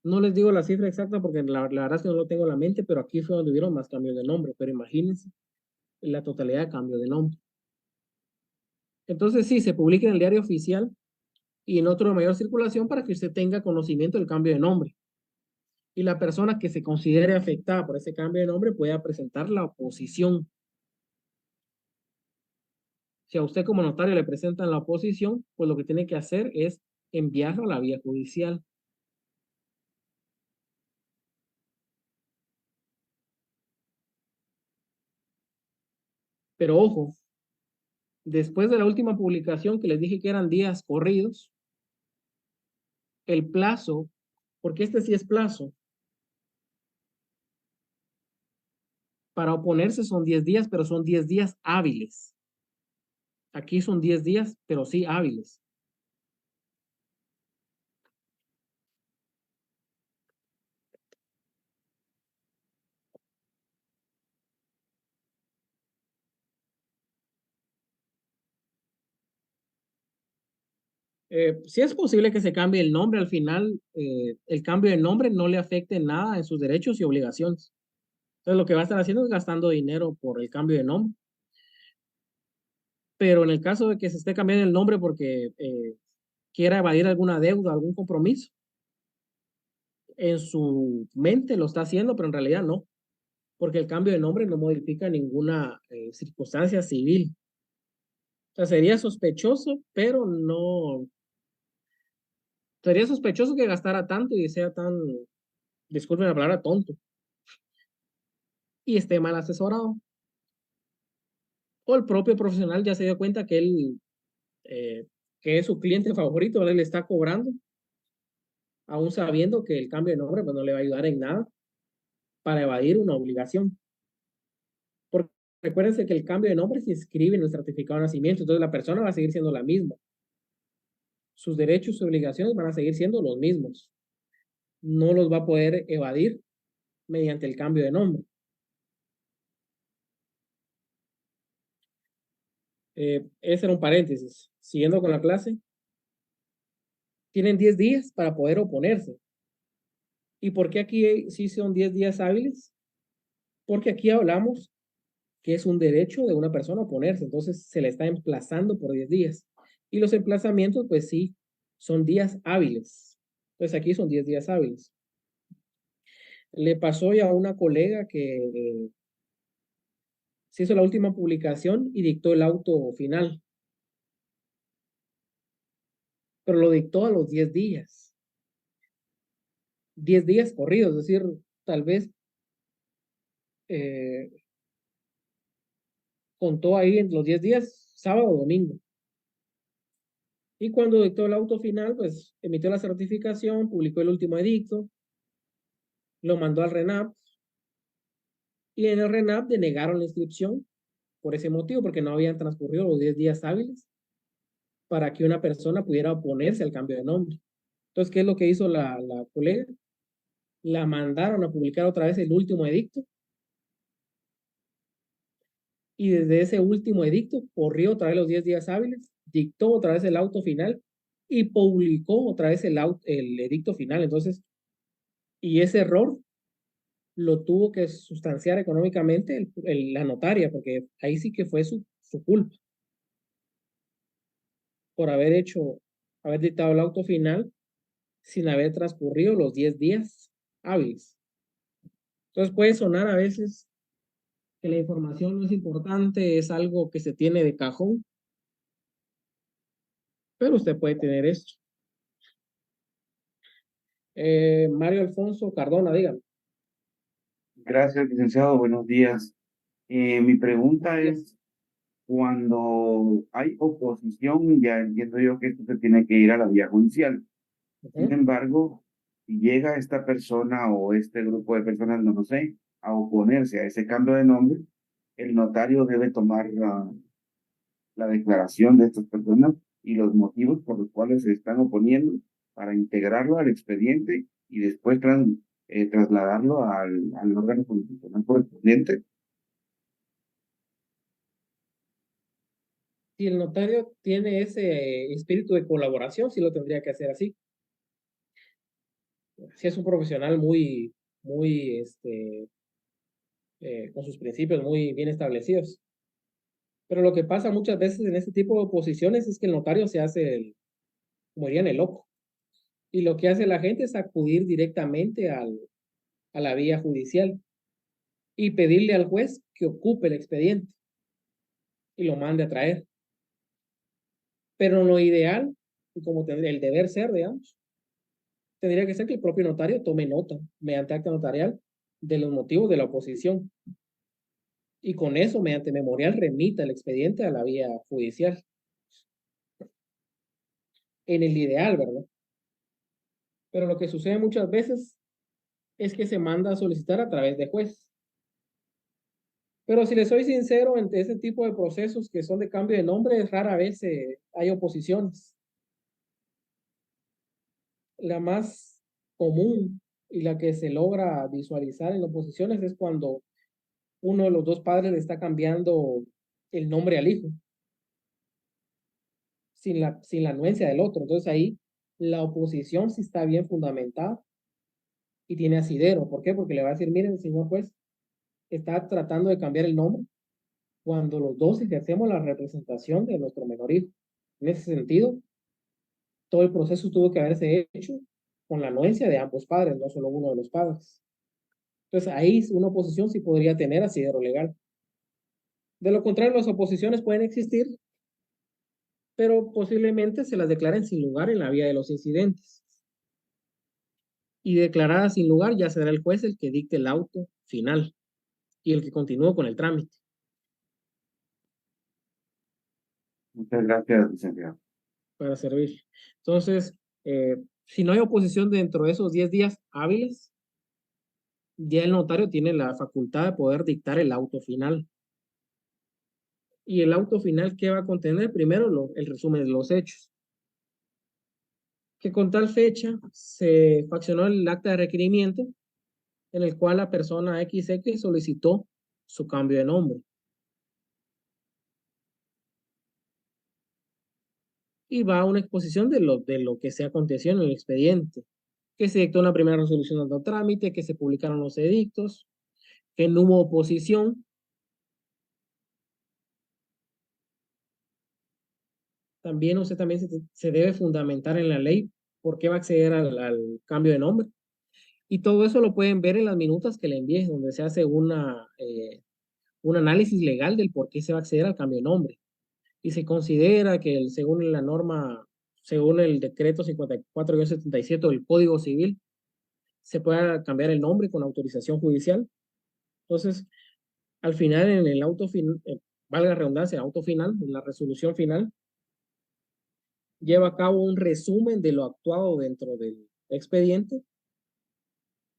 No les digo la cifra exacta porque la verdad es que no lo tengo en la mente, pero aquí fue donde hubieron más cambios de nombre, pero imagínense la totalidad de cambios de nombre. Entonces sí, se publica en el diario oficial y en otro de mayor circulación para que usted tenga conocimiento del cambio de nombre. Y la persona que se considere afectada por ese cambio de nombre pueda presentar la oposición. Si a usted como notario le presentan la oposición, pues lo que tiene que hacer es enviarlo a la vía judicial. Pero ojo, después de la última publicación que les dije que eran días corridos, el plazo, porque este sí es plazo, para oponerse son 10 días, pero son 10 días hábiles. Aquí son 10 días, pero sí hábiles. Sí es posible que se cambie el nombre. Al final, el cambio de nombre no le afecte en nada en sus derechos y obligaciones. Entonces, lo que va a estar haciendo es gastando dinero por el cambio de nombre. Pero en el caso de que se esté cambiando el nombre porque quiera evadir alguna deuda, algún compromiso, en su mente lo está haciendo, pero en realidad no, porque el cambio de nombre no modifica ninguna circunstancia civil. O sea, sería sospechoso, pero no. Sería sospechoso que gastara tanto y sea tan, disculpen la palabra, tonto y esté mal asesorado. O el propio profesional ya se dio cuenta que él, que es su cliente favorito, ahora le está cobrando, aún sabiendo que el cambio de nombre pues, no le va a ayudar en nada para evadir una obligación. Porque recuérdense que el cambio de nombre se inscribe en el certificado de nacimiento, entonces la persona va a seguir siendo la misma. Sus derechos y obligaciones van a seguir siendo los mismos. No los va a poder evadir mediante el cambio de nombre. Ese era un paréntesis. Siguiendo con la clase, tienen 10 días para poder oponerse. ¿Y por qué aquí sí son 10 días hábiles? Porque aquí hablamos que es un derecho de una persona oponerse, entonces se le está emplazando por 10 días. Y los emplazamientos, pues sí, son días hábiles. Entonces aquí son 10 días hábiles. Le pasó ya a una colega que se hizo la última publicación y dictó el auto final. Pero lo dictó a los 10 días. 10 días corridos, es decir, tal vez contó ahí en los 10 días, sábado o domingo. Y cuando dictó el auto final, pues emitió la certificación, publicó el último edicto, lo mandó al RENAP y en el RENAP denegaron la inscripción por ese motivo, porque no habían transcurrido los 10 días hábiles para que una persona pudiera oponerse al cambio de nombre. Entonces, ¿qué es lo que hizo la colega? La mandaron a publicar otra vez el último edicto y desde ese último edicto corrió otra vez los 10 días hábiles, dictó otra vez el auto final y publicó otra vez el edicto final. Entonces, y ese error lo tuvo que sustanciar económicamente la notaria, porque ahí sí que fue su culpa por haber dictado el auto final sin haber transcurrido los 10 días hábiles. Entonces puede sonar a veces que la información no es importante, es algo que se tiene de cajón, pero usted puede tener esto. Mario Alfonso Cardona, dígame. Gracias, licenciado. Buenos días. Mi pregunta es, cuando hay oposición, ya entiendo yo que esto se tiene que ir a la vía judicial. Sin embargo, si llega esta persona o este grupo de personas, no lo sé, a oponerse a ese cambio de nombre, el notario debe tomar la declaración de estas personas y los motivos por los cuales se están oponiendo para integrarlo al expediente y después trasladarlo al órgano jurisdiccional correspondiente. Si el notario tiene ese espíritu de colaboración, sí lo tendría que hacer así. Si es un profesional muy, con sus principios muy bien establecidos. Pero lo que pasa muchas veces en este tipo de oposiciones es que el notario se hace, como dirían, el loco. Y lo que hace la gente es acudir directamente a la vía judicial y pedirle al juez que ocupe el expediente y lo mande a traer. Pero lo ideal, y como el deber ser, digamos, tendría que ser que el propio notario tome nota mediante acta notarial de los motivos de la oposición. Y con eso, mediante memorial, remita el expediente a la vía judicial. En el ideal, ¿verdad? Pero lo que sucede muchas veces es que se manda a solicitar a través de juez. Pero si le soy sincero, entre ese tipo de procesos que son de cambio de nombre, rara vez hay oposiciones. La más común y la que se logra visualizar en oposiciones es cuando uno de los dos padres le está cambiando el nombre al hijo. sin la anuencia del otro. Entonces ahí la oposición sí está bien fundamentada y tiene asidero. ¿Por qué? Porque le va a decir, miren, señor juez, está tratando de cambiar el nombre cuando los dos ejercemos la representación de nuestro menor hijo. En ese sentido, todo el proceso tuvo que haberse hecho con la anuencia de ambos padres, no solo uno de los padres. Entonces ahí una oposición sí podría tener asidero legal. De lo contrario, las oposiciones pueden existir, pero posiblemente se las declaren sin lugar en la vía de los incidentes. Y declarada sin lugar ya será el juez el que dicte el auto final y el que continúe con el trámite. Muchas gracias, licenciado. Para servir. Entonces, si no hay oposición dentro de esos 10 días hábiles, ya el notario tiene la facultad de poder dictar el auto final. Y el auto final, ¿qué va a contener? Primero, el resumen de los hechos. Que con tal fecha se faccionó el acta de requerimiento en el cual la persona XX solicitó su cambio de nombre. Y va a una exposición de lo que se aconteció en el expediente. Que se dictó una primera resolución de trámite, que se publicaron los edictos, que no hubo oposición. También usted también se debe fundamentar en la ley por qué va a acceder al cambio de nombre. Y todo eso lo pueden ver en las minutas que le envié, donde se hace un análisis legal del por qué se va a acceder al cambio de nombre. Y se considera que según la norma, según el decreto 54-77 del Código Civil, se pueda cambiar el nombre con autorización judicial. Entonces, al final, en el auto final, valga la redundancia, auto final, en la resolución final, lleva a cabo un resumen de lo actuado dentro del expediente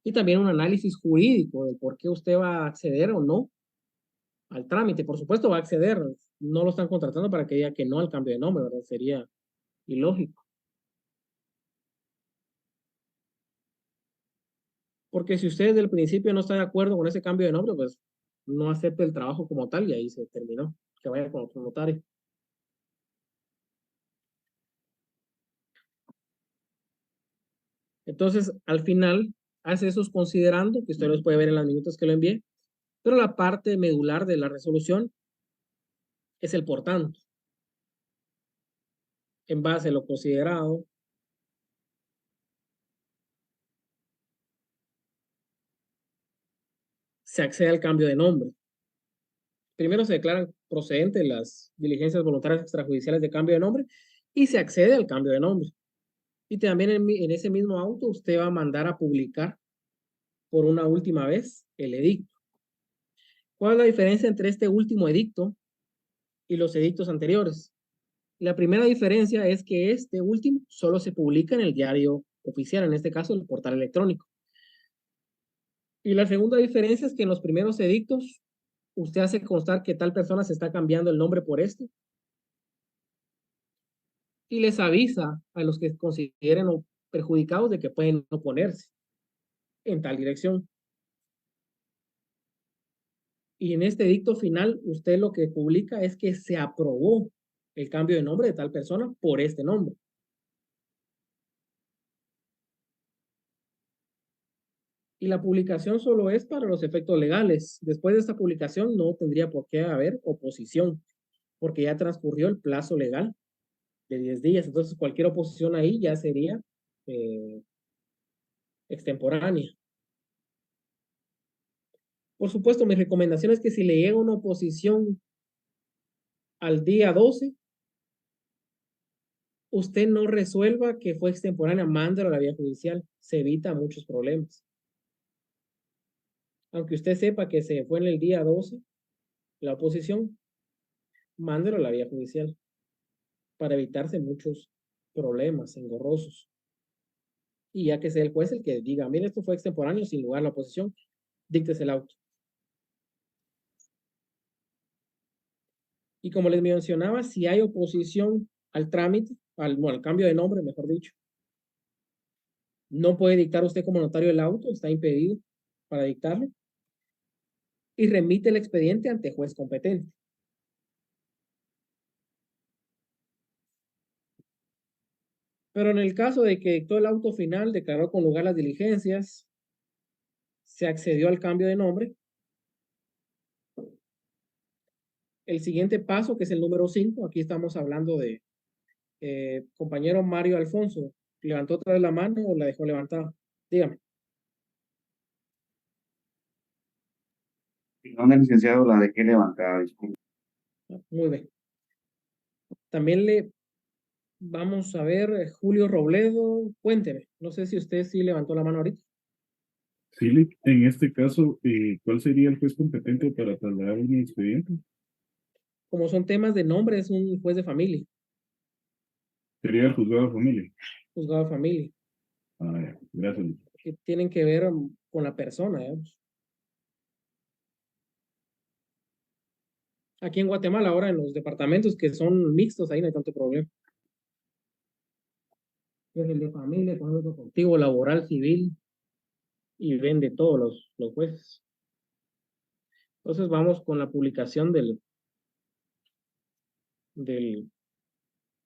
y también un análisis jurídico de por qué usted va a acceder o no al trámite. Por supuesto va a acceder, no lo están contratando para que diga que no al cambio de nombre, ¿verdad? Sería ilógico. Porque si usted desde el principio no está de acuerdo con ese cambio de nombre, pues no acepte el trabajo como tal y ahí se terminó. Que vaya con otro notario. Entonces, al final, hace esos considerando, que usted los puede ver en las minutos que lo envié, pero la parte medular de la resolución es el por tanto. En base a lo considerado, se accede al cambio de nombre. Primero se declaran procedentes las diligencias voluntarias extrajudiciales de cambio de nombre y se accede al cambio de nombre. Y también en ese mismo auto usted va a mandar a publicar por una última vez el edicto. ¿Cuál es la diferencia entre este último edicto y los edictos anteriores? La primera diferencia es que este último solo se publica en el diario oficial, en este caso el portal electrónico. Y la segunda diferencia es que en los primeros edictos usted hace constar que tal persona se está cambiando el nombre por este y les avisa a los que consideren perjudicados de que pueden oponerse en tal dirección. Y en este edicto final, usted lo que publica es que se aprobó el cambio de nombre de tal persona por este nombre. Y la publicación solo es para los efectos legales. Después de esta publicación no tendría por qué haber oposición, porque ya transcurrió el plazo legal de 10 días. Entonces cualquier oposición ahí ya sería extemporánea. Por supuesto, mi recomendación es que si le llega una oposición al día 12, usted no resuelva que fue extemporánea, mándelo a la vía judicial. Se evita muchos problemas. Aunque usted sepa que se fue en el día 12, la oposición, mándelo a la vía judicial para evitarse muchos problemas engorrosos. Y ya que sea el juez el que diga, mire, esto fue extemporáneo, sin lugar a la oposición, díctese el auto. Y como les mencionaba, si hay oposición al trámite, al cambio de nombre, mejor dicho, no puede dictar usted como notario el auto, está impedido para dictarlo, y remite el expediente ante juez competente. Pero en el caso de que dictó el auto final, declaró con lugar las diligencias, se accedió al cambio de nombre. El siguiente paso, que es el número 5, aquí estamos hablando de compañero Mario Alfonso. ¿Levantó otra vez la mano o la dejó levantada? Dígame. Perdón, licenciado, la dejé levantada, disculpe. Muy bien. También le vamos a ver Julio Robledo. Cuénteme. No sé si usted sí levantó la mano ahorita. Philip, en este caso, ¿cuál sería el juez competente para trasladar un expediente? Como son temas de nombre, es un juez de familia, Sería el juzgado de familia. juzgado de familia, Ah, ya, gracias. que tienen que ver con la persona, digamos. Aquí en Guatemala, ahora en los departamentos que son mixtos, ahí no hay tanto problema. Es el de familia, económico, contigo, laboral, civil, y ven de todos los jueces. Entonces vamos con la publicación del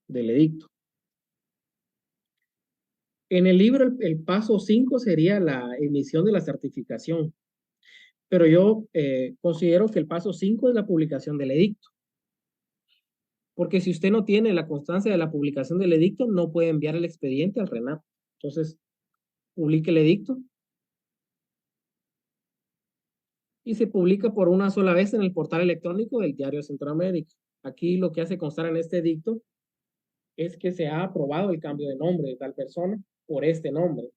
edicto. En el libro, el paso 5 sería la emisión de la certificación, pero yo considero que el paso 5 es la publicación del edicto, porque si usted no tiene la constancia de la publicación del edicto, no puede enviar el expediente al RENAP. Entonces, publique el edicto y se publica por una sola vez en el portal electrónico del Diario de Centroamérica. Aquí lo que hace constar en este edicto es que se ha aprobado el cambio de nombre de tal persona por este nombre.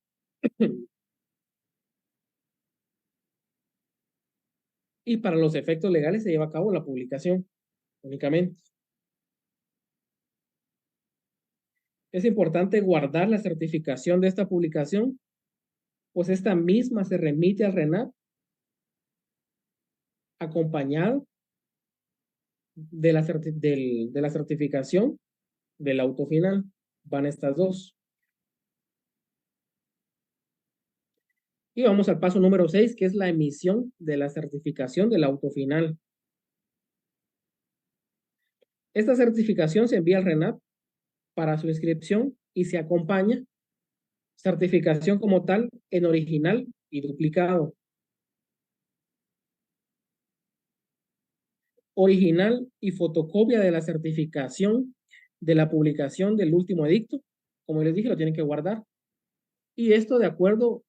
Y para los efectos legales se lleva a cabo la publicación únicamente. Es importante guardar la certificación de esta publicación, pues esta misma se remite al RENAP acompañado de la certificación del auto final. Van estas dos. Y vamos al paso número 6, que es la emisión de la certificación del auto final. Esta certificación se envía al RENAP para su inscripción y se acompaña certificación como tal en original y duplicado. Original y fotocopia de la certificación de la publicación del último edicto. Como les dije, lo tienen que guardar. Y esto de acuerdo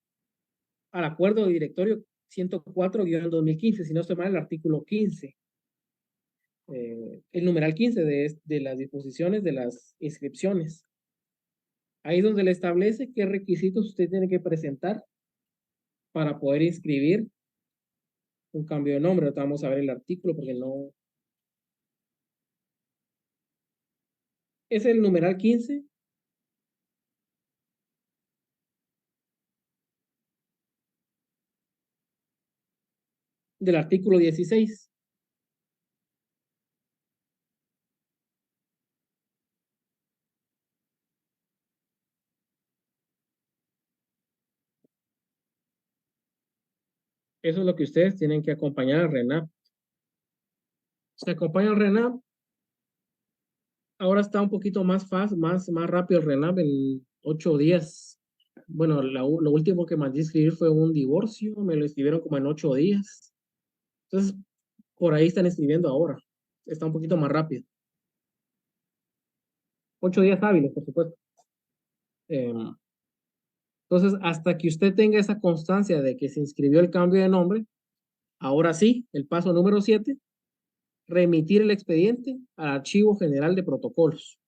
al acuerdo de directorio 104-2015, si no estoy mal, el artículo 15. El numeral 15 de las disposiciones de las inscripciones. Ahí es donde le establece qué requisitos usted tiene que presentar para poder inscribir un cambio de nombre. Ahorita vamos a ver el artículo porque no... Es el numeral 15 del artículo 16. Eso es lo que ustedes tienen que acompañar al RENAP. Se acompaña al RENAP. Ahora está un poquito más fácil, más rápido el RENAP en 8 días. Bueno, lo último que mandé a escribir fue un divorcio. Me lo escribieron como en 8 días. Entonces, por ahí están escribiendo ahora. Está un poquito más rápido. 8 días hábiles, por supuesto. Entonces, hasta que usted tenga esa constancia de que se inscribió el cambio de nombre, ahora sí, el paso número 7, remitir el expediente al Archivo General de Protocolos.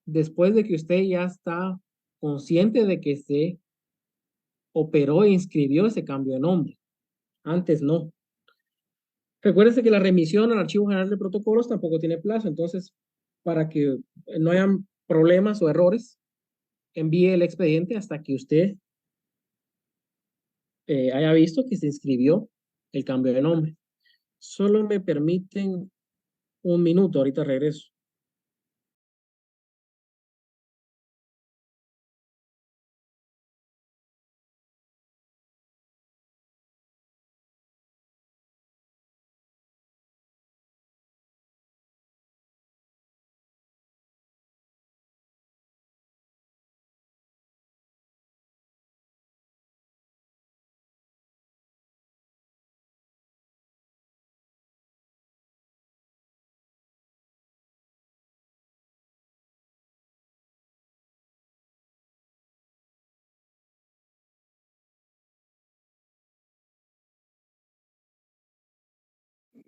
Después de que usted ya está consciente de que se operó e inscribió ese cambio de nombre. Antes no. Recuérdese que la remisión al Archivo General de Protocolos tampoco tiene plazo, entonces, para que no hayan problemas o errores, envíe el expediente hasta que usted haya visto que se inscribió el cambio de nombre. Solo me permiten un minuto, ahorita regreso.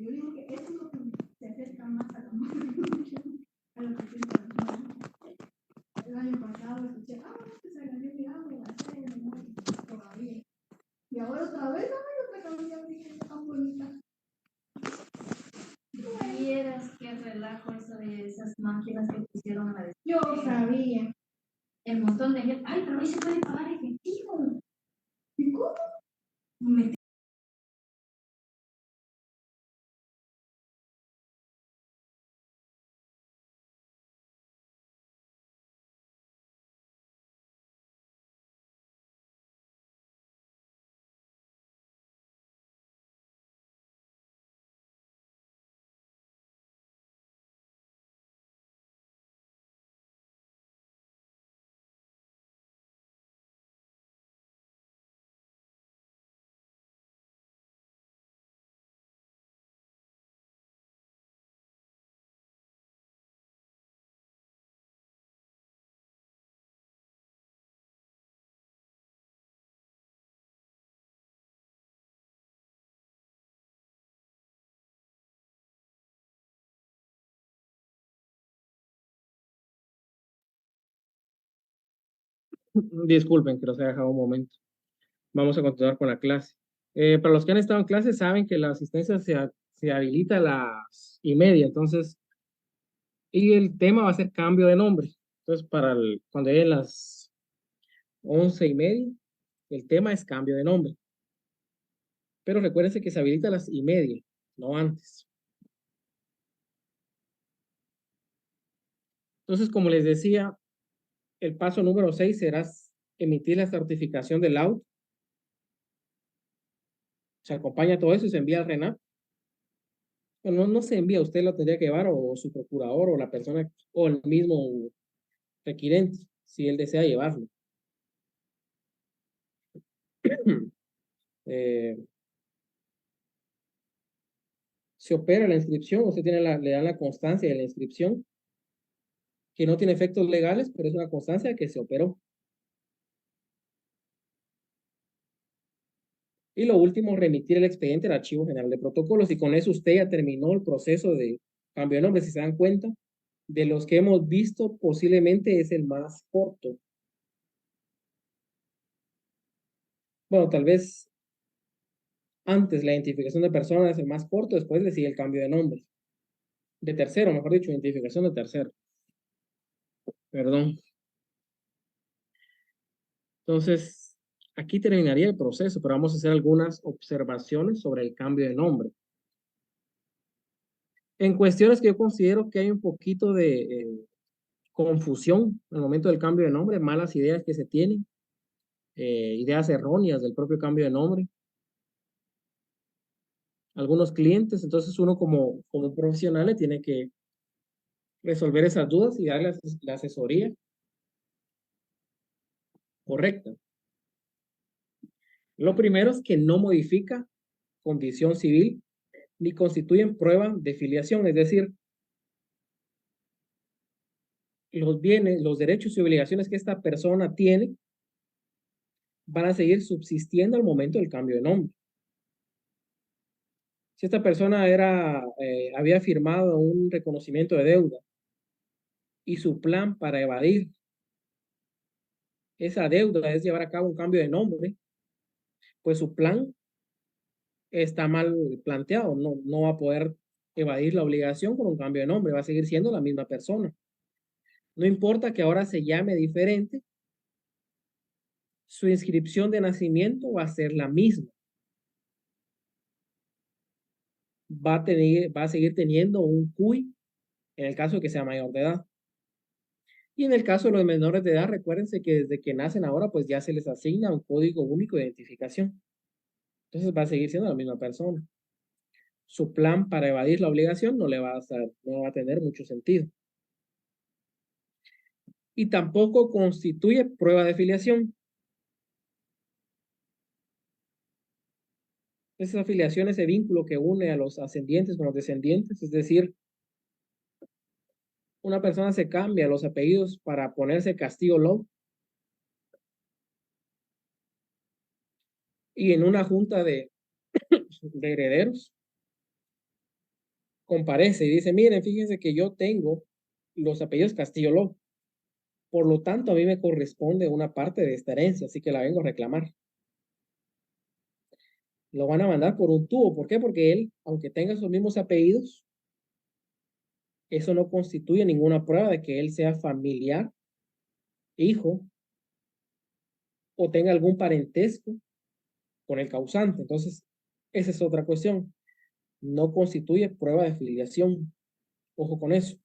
Yo digo que eso es lo que se acerca más a la mujer, a lo que piensa la mujer. El año pasado escuché, que se ganó mi agua, todavía. Y ahora otra vez, yo te cambié a mí, tan bonita. Vieras qué relajo eso de esas máquinas que pusieron a la vez. Yo sabía. El montón de gente. Ay, pero ahí se puede pagar efectivo. ¿Y cómo? Me Disculpen que los he dejado un momento. Vamos a continuar con la clase. Para los que han estado en clase saben que la asistencia se habilita a las 1:30, entonces, y el tema va a ser cambio de nombre. Entonces, cuando lleguen las 11:30, el tema es cambio de nombre. Pero recuérdense que se habilita a las 1:30, no antes. Entonces, como les decía, el paso número 6 será emitir la certificación del laudo. Se acompaña todo eso y se envía al RENAP. Bueno, no se envía, usted lo tendría que llevar o su procurador o la persona o el mismo requirente, si él desea llevarlo. Se opera la inscripción, usted le dan la constancia de la inscripción, que no tiene efectos legales, pero es una constancia que se operó. Y lo último, remitir el expediente al Archivo General de Protocolos, y con eso usted ya terminó el proceso de cambio de nombre. Si se dan cuenta, de los que hemos visto, posiblemente es el más corto. Bueno, tal vez antes la identificación de persona es el más corto, después le sigue el cambio de nombre. De tercero, mejor dicho, identificación de tercero. Perdón. Entonces, aquí terminaría el proceso, pero vamos a hacer algunas observaciones sobre el cambio de nombre. En cuestiones que yo considero que hay un poquito de confusión al momento del cambio de nombre, malas ideas que se tienen, ideas erróneas del propio cambio de nombre. Algunos clientes, entonces uno como profesional le tiene que resolver esas dudas y darle la asesoría correcta. Lo primero es que no modifica condición civil ni constituyen prueba de filiación, es decir, los bienes, los derechos y obligaciones que esta persona tiene van a seguir subsistiendo al momento del cambio de nombre. Si esta persona había firmado un reconocimiento de deuda y su plan para evadir esa deuda es llevar a cabo un cambio de nombre, pues su plan está mal planteado, no va a poder evadir la obligación con un cambio de nombre, va a seguir siendo la misma persona. No importa que ahora se llame diferente, su inscripción de nacimiento va a ser la misma. Va a seguir teniendo un CUI en el caso de que sea mayor de edad. Y en el caso de los menores de edad, recuérdense que desde que nacen ahora, pues ya se les asigna un código único de identificación. Entonces va a seguir siendo la misma persona. Su plan para evadir la obligación no va a tener mucho sentido. Y tampoco constituye prueba de filiación. Esa afiliación, ese vínculo que une a los ascendientes con los descendientes, es decir, una persona se cambia los apellidos para ponerse Castillo-Love y en una junta de herederos comparece y dice, miren, fíjense que yo tengo los apellidos Castillo López. Por lo tanto, a mí me corresponde una parte de esta herencia, así que la vengo a reclamar. Lo van a mandar por un tubo. ¿Por qué? Porque él, aunque tenga sus mismos apellidos, eso no constituye ninguna prueba de que él sea familiar, hijo, o tenga algún parentesco con el causante. Entonces, esa es otra cuestión. No constituye prueba de filiación. Ojo con eso.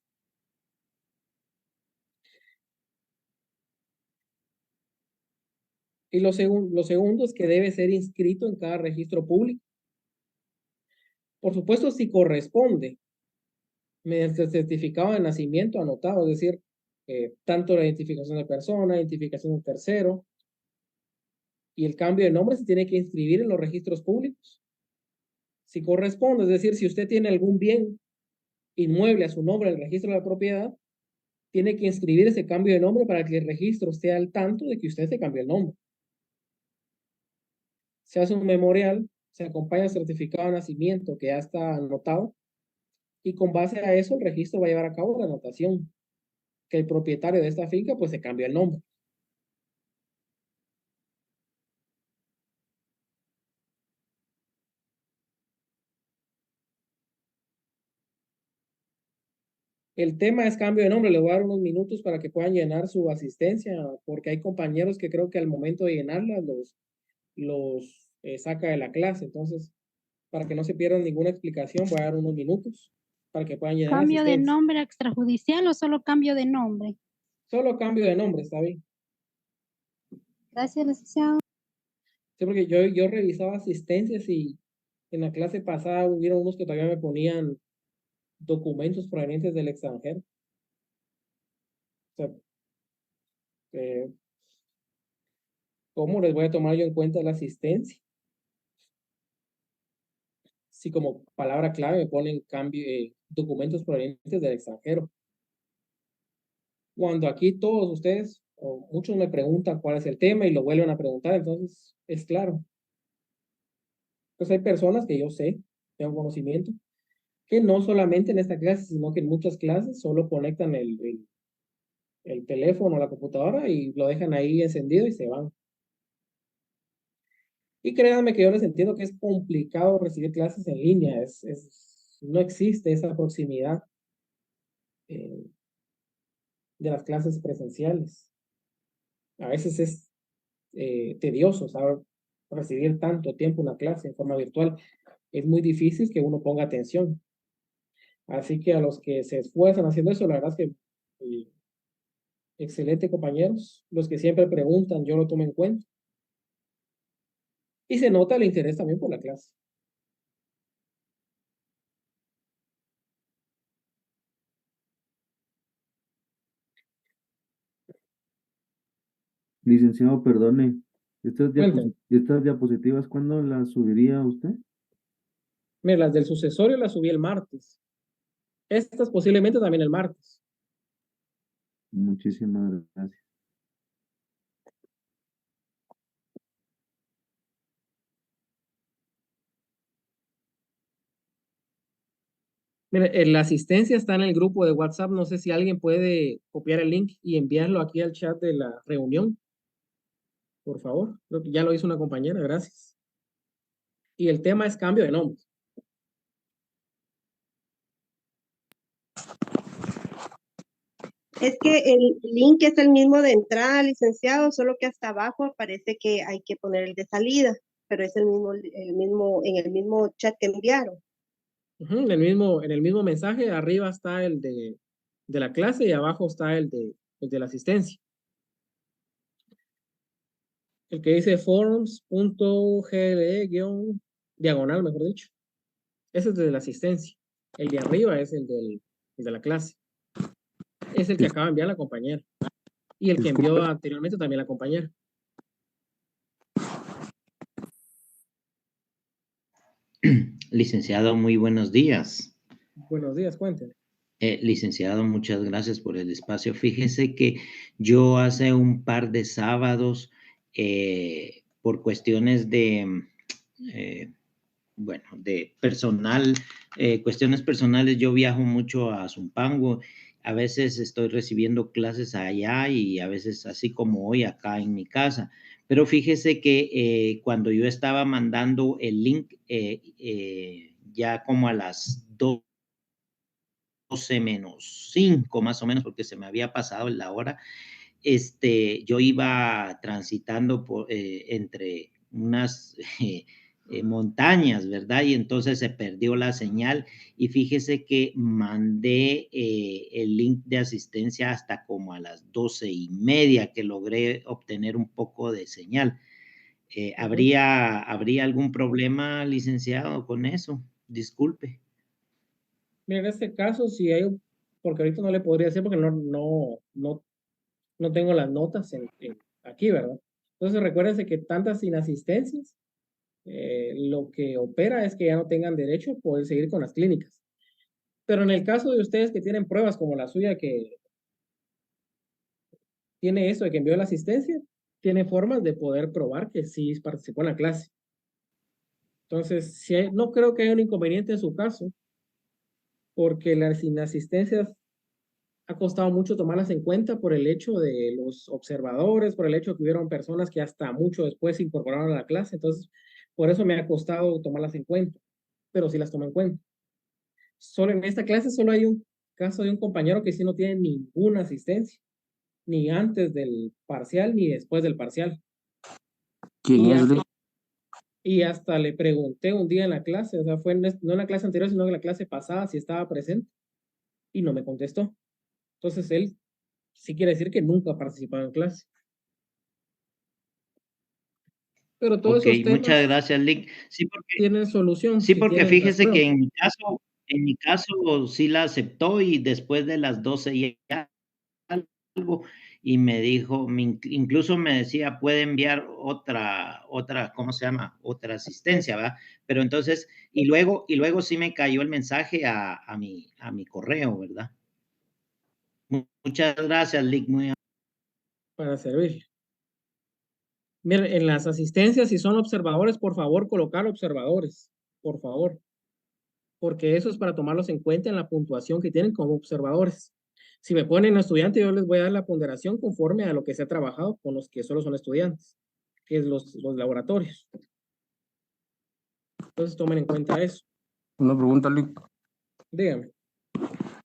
Y lo segundo es que debe ser inscrito en cada registro público. Por supuesto, si corresponde, mediante el certificado de nacimiento anotado, es decir, tanto la identificación de persona, identificación de tercero, y el cambio de nombre se tiene que inscribir en los registros públicos. Si corresponde, es decir, si usted tiene algún bien inmueble a su nombre en el registro de la propiedad, tiene que inscribir ese cambio de nombre para que el registro esté al tanto de que usted se cambió el nombre. Se hace un memorial, se acompaña el certificado de nacimiento que ya está anotado, y con base a eso el registro va a llevar a cabo la anotación que el propietario de esta finca pues se cambió el nombre. El tema es cambio de nombre. Le voy a dar unos minutos para que puedan llenar su asistencia, porque hay compañeros que creo que al momento de llenarla los saca de la clase. Entonces, para que no se pierdan ninguna explicación, voy a dar unos minutos para que puedan llenar ¿Cambio de asistencia. nombre extrajudicial o solo cambio de nombre? Solo cambio de nombre, está bien. Gracias, licenciado. Sí, porque yo revisaba asistencias y en la clase pasada hubieron unos que todavía me ponían documentos provenientes del extranjero. O sea, ¿cómo les voy a tomar yo en cuenta la asistencia? Si como palabra clave me ponen documentos provenientes del extranjero. Cuando aquí todos ustedes, o muchos me preguntan cuál es el tema y lo vuelven a preguntar, entonces es claro. Pues hay personas que yo sé, tengo conocimiento, que no solamente en esta clase, sino que en muchas clases solo conectan el teléfono a la computadora y lo dejan ahí encendido y se van. Y créanme que yo les entiendo que es complicado recibir clases en línea, no existe esa proximidad de las clases presenciales. A veces es tedioso, ¿sabes? Recibir tanto tiempo una clase en forma virtual. Es muy difícil que uno ponga atención. Así que a los que se esfuerzan haciendo eso, la verdad es que excelente, compañeros. Los que siempre preguntan, yo lo tomo en cuenta. Y se nota el interés también por la clase. Licenciado, perdone, Cuéntame. estas diapositivas, ¿cuándo las subiría usted? Mira, las del sucesorio las subí el martes. Estas posiblemente también el martes. Muchísimas gracias. Mira, la asistencia está en el grupo de WhatsApp. No sé si alguien puede copiar el link y enviarlo aquí al chat de la reunión. Por favor. Creo que ya lo hizo una compañera. Gracias. Y el tema es cambio de nombre. Es que el link es el mismo de entrada, licenciado, solo que hasta abajo aparece que hay que poner el de salida, pero es en el mismo chat que enviaron. En el mismo mensaje, arriba está el de la clase y abajo está el de la asistencia. El que dice forums.gle-diagonal, mejor dicho. Ese es el de la asistencia. El de arriba es el de la clase. Es el que acaba de enviar la compañera. Y el que envió anteriormente también la compañera. Licenciado, muy buenos días. Buenos días, cuénteme. Licenciado, muchas gracias por el espacio. Fíjese que yo hace un par de sábados, por cuestiones de bueno, de personal, cuestiones personales. Yo viajo mucho a Zumpango. A veces estoy recibiendo clases allá y a veces así como hoy acá en mi casa. Pero fíjese que cuando yo estaba mandando el link, ya como a las 12:05 más o menos, porque se me había pasado la hora, yo iba transitando entre unas montañas, ¿verdad? Y entonces se perdió la señal y fíjese que mandé el link de asistencia hasta como a las 12:30 que logré obtener un poco de señal. ¿Habría algún problema, licenciado, con eso? Disculpe. Mira, en este caso, si hay, porque ahorita no le podría decir porque no tengo las notas aquí, ¿verdad? Entonces recuérdense que tantas inasistencias, lo que opera es que ya no tengan derecho a poder seguir con las clínicas. Pero en el caso de ustedes que tienen pruebas como la suya que tiene eso de que envió la asistencia, tiene formas de poder probar que sí participó en la clase. Entonces, no creo que haya un inconveniente en su caso, porque las inasistencias ha costado mucho tomarlas en cuenta por el hecho de los observadores, por el hecho de que hubieron personas que hasta mucho después se incorporaron a la clase. Entonces, por eso me ha costado tomarlas en cuenta, pero sí las tomo en cuenta. Solo en esta clase solo hay un caso de un compañero que sí no tiene ninguna asistencia, ni antes del parcial ni después del parcial. ¿Quién es? Y hasta le pregunté un día en la clase, o sea, no en la clase anterior, sino en la clase pasada si estaba presente, y no me contestó. Entonces él sí quiere decir que nunca ha participado en clase. Pero todos Ok, esos temas muchas gracias, Lick. Sí, tienen solución. sí, si porque tienen las fíjese que pruebas. en mi caso sí la aceptó y después de las 12 ya algo y me dijo, incluso me decía, puede enviar otra, ¿cómo se llama? Otra asistencia, ¿verdad? Pero entonces, y luego sí me cayó el mensaje a mi correo, ¿verdad? Muchas gracias, Lick. Para servir. Miren, en las asistencias, si son observadores, por favor, colocar observadores, por favor. Porque eso es para tomarlos en cuenta en la puntuación que tienen como observadores. Si me ponen estudiante, yo les voy a dar la ponderación conforme a lo que se ha trabajado con los que solo son estudiantes, que es los laboratorios. Entonces tomen en cuenta eso. Una pregunta, Lick. Dígame.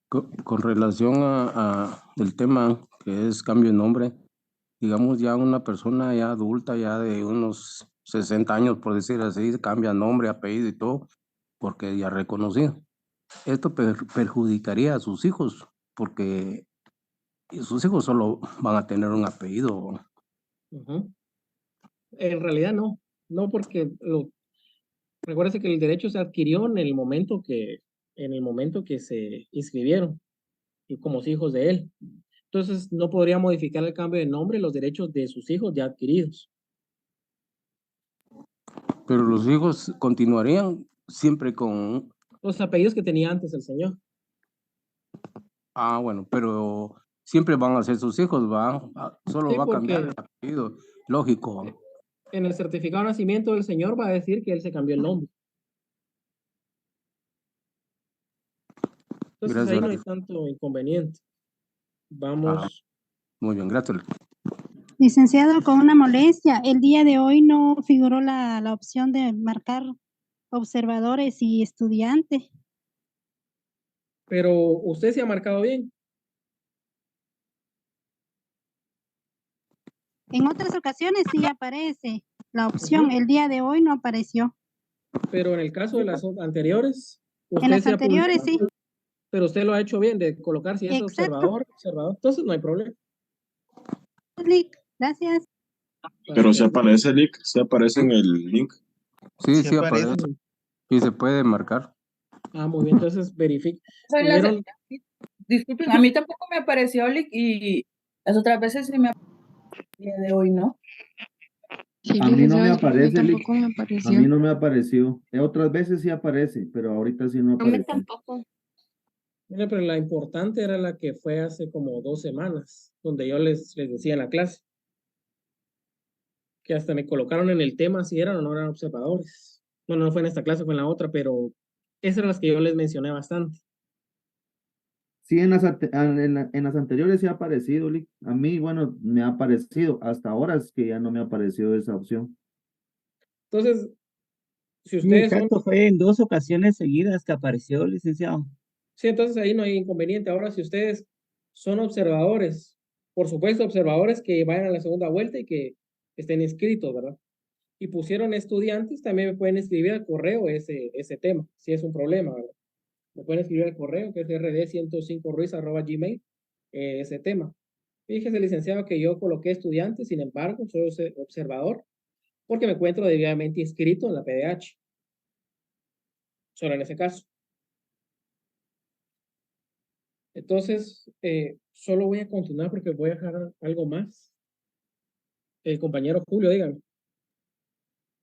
Con relación a el tema que es cambio de nombre, digamos ya una persona ya adulta, ya de unos 60 años, por decir así, cambia nombre, apellido y todo, porque ya reconocido. Esto perjudicaría a sus hijos, porque sus hijos solo van a tener un apellido. En realidad no porque recuérdese que el derecho se adquirió en el momento que se inscribieron y como hijos de él. Entonces no podría modificar el cambio de nombre los derechos de sus hijos ya adquiridos. Pero los hijos continuarían siempre con... Los apellidos que tenía antes el señor. Ah, bueno, pero siempre van a ser sus hijos, ¿va? Solo Sí, va a cambiar porque el apellido, lógico. en el certificado de nacimiento del señor va a decir que él se cambió el nombre. Entonces Gracias. ahí no hay tanto inconveniente. Vamos. Muy bien, gracias. Licenciado, con una molestia, el día de hoy no figuró la opción de marcar observadores y estudiantes. Pero usted se ha marcado bien. En otras ocasiones sí aparece la opción, el día de hoy no apareció. Pero en el caso de las anteriores, usted En las se ha anteriores publicado, sí. pero usted lo ha hecho bien de colocar si es Exacto. observador, entonces no hay problema. Gracias. Pero se aparece, Lick, se aparece en el link. Sí, sí aparece. Y se puede marcar. Ah, muy bien, entonces verifique. Disculpen, a mí tampoco me apareció Lick y las otras veces sí me apareció. El día de hoy no. A mí no me aparece, Lick. tampoco me apareció. A mí no me apareció. Otras veces sí aparece, pero ahorita sí no aparece. tampoco. Mira, pero la importante era la que fue hace como 2 semanas, donde yo les decía en la clase, que hasta me colocaron en el tema si eran o no eran observadores. Bueno, no fue en esta clase, fue en la otra, pero esas eran las que yo les mencioné bastante. Sí, en las anteriores sí ha aparecido, Lick. A mí, bueno, me ha aparecido. Hasta ahora es que ya no me ha aparecido esa opción. Entonces, si Sí, ustedes son, exacto, fue en 2 ocasiones seguidas que apareció, licenciado. sí, entonces ahí no hay inconveniente. Ahora, si ustedes son observadores, por supuesto, observadores que vayan a la segunda vuelta y que estén inscritos, ¿verdad? Y pusieron estudiantes, también me pueden escribir al correo ese tema, si es un problema, ¿verdad? Me pueden escribir al correo, que es rd105ruiz@gmail, ese tema. Fíjese, licenciado, que yo coloqué estudiantes, sin embargo, soy observador, porque me encuentro debidamente inscrito en la PDH. Solo en ese caso. Entonces, solo voy a continuar porque voy a dejar algo más. El compañero Julio, dígame.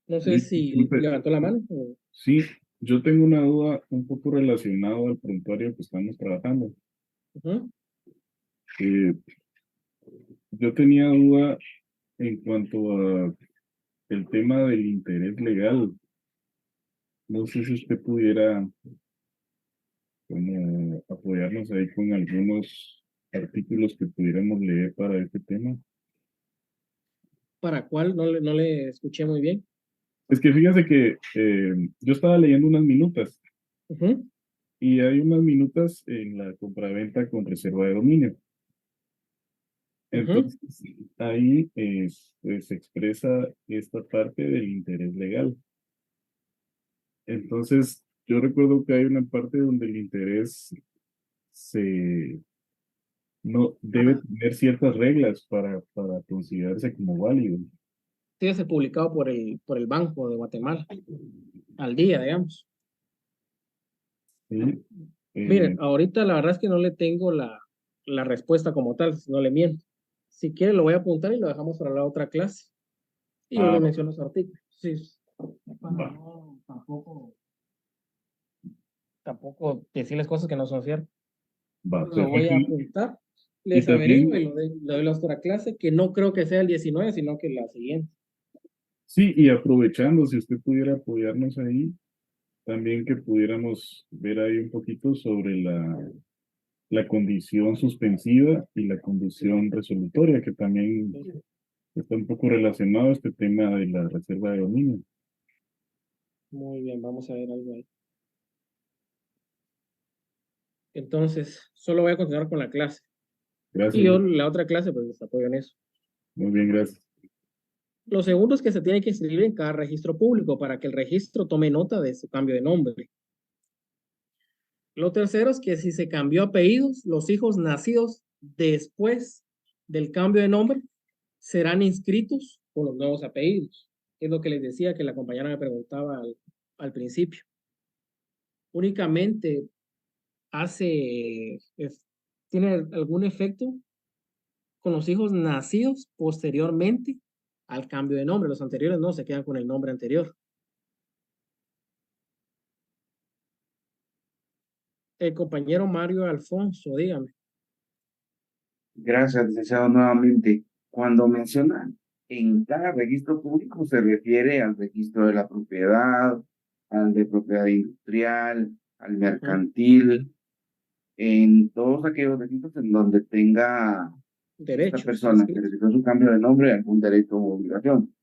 No sé si Disculpe. levantó la mano. Sí, yo tengo una duda un poco relacionada al prontuario que estamos trabajando. Ujú. Yo tenía duda en cuanto a el tema del interés legal. No sé si usted pudiera como apoyarnos ahí con algunos artículos que pudiéramos leer para este tema. ¿Para cuál? No le escuché muy bien. Es que fíjense que yo estaba leyendo unas minutas Ujú. y hay unas minutas en la compraventa con reserva de dominio. Ujú. Entonces, ahí pues, se expresa esta parte del interés legal. Entonces, yo recuerdo que hay una parte donde el interés no debe Ajá. tener ciertas reglas para considerarse como válido. Tiene que ser publicado por el Banco de Guatemala, al día, digamos. ¿Sí? Miren, ahorita la verdad es que no le tengo la respuesta como tal, no le miento. Si quiere lo voy a apuntar y lo dejamos para la otra clase. Y yo le Ah, menciono los artículos. Sí, para va, no tampoco decirles cosas que no son ciertas. va, Lo voy perfecto. a apuntar, Y les averiguo y también, le doy la otra clase, que no creo que sea el 19, sino que la siguiente. sí, y aprovechando, si usted pudiera apoyarnos ahí, también que pudiéramos ver ahí un poquito sobre la condición suspensiva y la condición resolutoria, que también está un poco relacionado a este tema de la reserva de dominio. Muy bien, vamos a ver algo ahí. Entonces, solo voy a continuar con la clase. Gracias. Y yo la otra clase, pues les apoyo en eso. Muy bien, gracias. Lo segundo es que se tiene que inscribir en cada registro público para que el registro tome nota de su cambio de nombre. Lo tercero es que si se cambió apellidos, los hijos nacidos después del cambio de nombre serán inscritos con los nuevos apellidos. Es lo que les decía que la compañera me preguntaba al principio. Únicamente tiene algún efecto con los hijos nacidos posteriormente al cambio de nombre. Los anteriores no, se quedan con el nombre anterior. El compañero Mario Alfonso, dígame. Gracias, licenciado, nuevamente. Cuando mencionan en cada registro público se refiere al registro de la propiedad, al de propiedad industrial, al mercantil, en todos aquellos registros en donde tenga esta Derechos persona que inscritos. realizó su cambio de nombre algún derecho o obligación.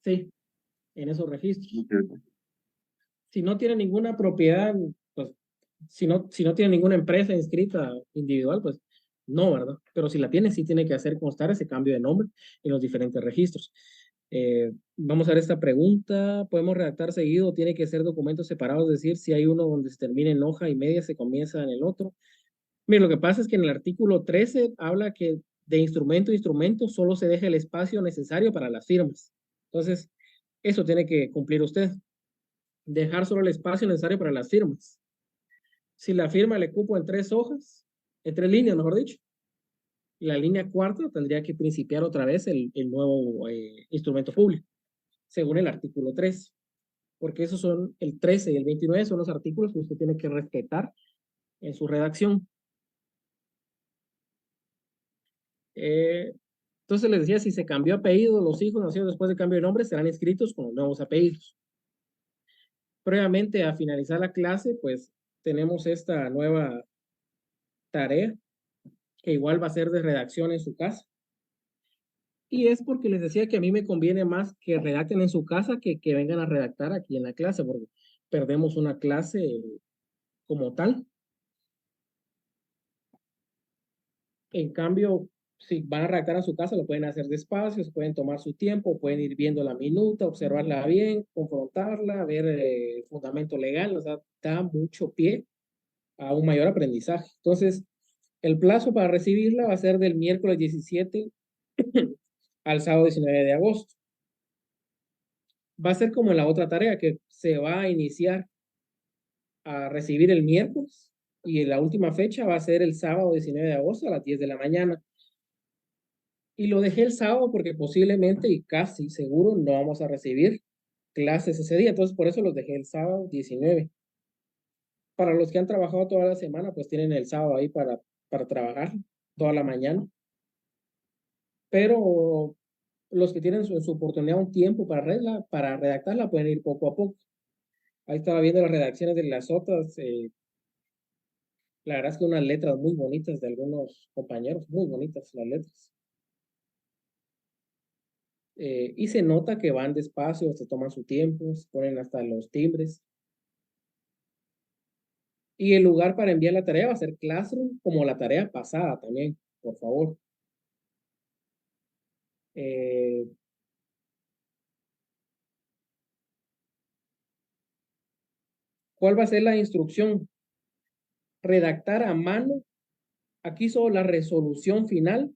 Sí, en esos registros. Muchas Si no tiene ninguna propiedad, pues, si no tiene ninguna empresa inscrita individual, pues no, ¿verdad? Pero si la tiene, sí tiene que hacer constar ese cambio de nombre en los diferentes registros. Vamos a ver esta pregunta. ¿Podemos redactar seguido? ¿Tiene que ser documentos separados? Es decir, si hay uno donde se termina en hoja y media, se comienza en el otro. Mire, lo que pasa es que en el artículo 13 habla que de instrumento a instrumento solo se deja el espacio necesario para las firmas. Entonces, eso tiene que cumplir usted. Dejar solo el espacio necesario para las firmas. Si la firma le cupo en 3 hojas, en 3 líneas, mejor dicho, la línea cuarta tendría que principiar otra vez el nuevo instrumento público, según el artículo 3, porque esos son el 13 y el 29, son los artículos que usted tiene que respetar en su redacción. Entonces les decía, si se cambió apellido, los hijos nacidos después del cambio de nombre serán inscritos con los nuevos apellidos. Previamente a finalizar la clase, pues tenemos esta nueva tarea que igual va a ser de redacción en su casa. Y es porque les decía que a mí me conviene más que redacten en su casa que vengan a redactar aquí en la clase, porque perdemos una clase como tal. En cambio, si van a redactar a su casa, lo pueden hacer despacio, se pueden tomar su tiempo, pueden ir viendo la minuta, observarla bien, confrontarla, ver el fundamento legal, o sea, da mucho pie a un mayor aprendizaje. Entonces, el plazo para recibirla va a ser del miércoles 17 al sábado 19 de agosto. Va a ser como en la otra tarea, que se va a iniciar a recibir el miércoles y la última fecha va a ser el sábado 19 de agosto a las 10 de la mañana. Y lo dejé el sábado porque posiblemente y casi seguro no vamos a recibir clases ese día. Entonces, por eso los dejé el sábado 19. Para los que han trabajado toda la semana, pues tienen el sábado ahí para trabajar toda la mañana. Pero los que tienen su oportunidad, un tiempo para redactarla, pueden ir poco a poco. Ahí estaba viendo las redacciones de las otras. La verdad es que unas letras muy bonitas de algunos compañeros, muy bonitas las letras. Y se nota que van despacio, se toman su tiempo, se ponen hasta los timbres. Y el lugar para enviar la tarea va a ser Classroom, como la tarea pasada también, por favor. ¿Cuál va a ser la instrucción? Redactar a mano. Aquí solo la resolución final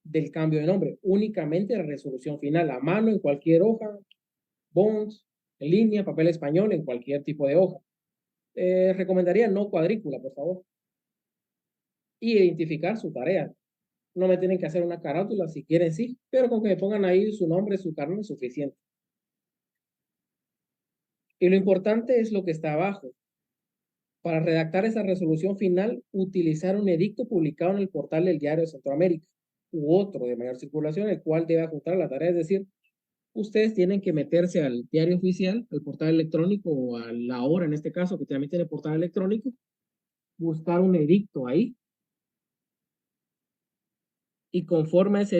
del cambio de nombre. Únicamente la resolución final, a mano, en cualquier hoja, bonds, en línea, papel español, en cualquier tipo de hoja. Recomendaría no cuadrícula, por favor. Y identificar su tarea. No me tienen que hacer una carátula, si quieren sí, pero con que me pongan ahí su nombre, su carnet es suficiente. Y lo importante es lo que está abajo. Para redactar esa resolución final, utilizar un edicto publicado en el portal del Diario de Centroamérica u otro de mayor circulación, el cual debe ajustar la tarea. Es decir, ustedes tienen que meterse al diario oficial, al portal electrónico o a la hora en este caso, que también tiene portal electrónico, buscar un edicto ahí. Y conforme a ese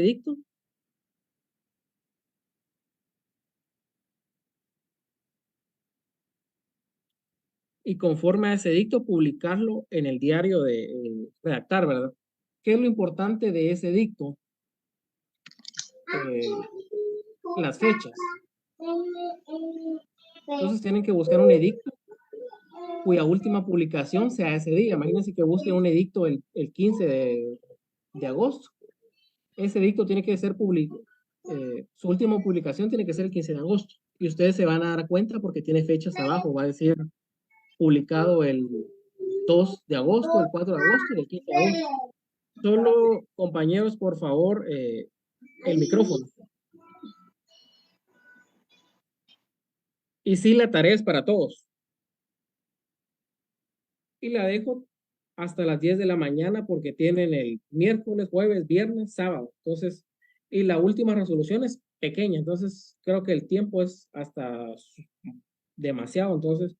edicto, publicarlo en el diario de redactar, ¿verdad? ¿Qué es lo importante de ese edicto? Las fechas. Entonces tienen que buscar un edicto cuya última publicación sea ese día. Imagínense que busquen un edicto el 15 de agosto. Ese edicto tiene que ser público. Su última publicación tiene que ser el 15 de agosto. Y ustedes se van a dar cuenta porque tiene fechas abajo. Va a decir publicado el 2 de agosto, el 4 de agosto y el 15 de agosto. Solo, compañeros, por favor, el micrófono. Y sí, la tarea es para todos. Y la dejo hasta las 10 de la mañana porque tienen el miércoles, jueves, viernes, sábado. Entonces, y la última resolución es pequeña. Entonces, creo que el tiempo es hasta demasiado. Entonces,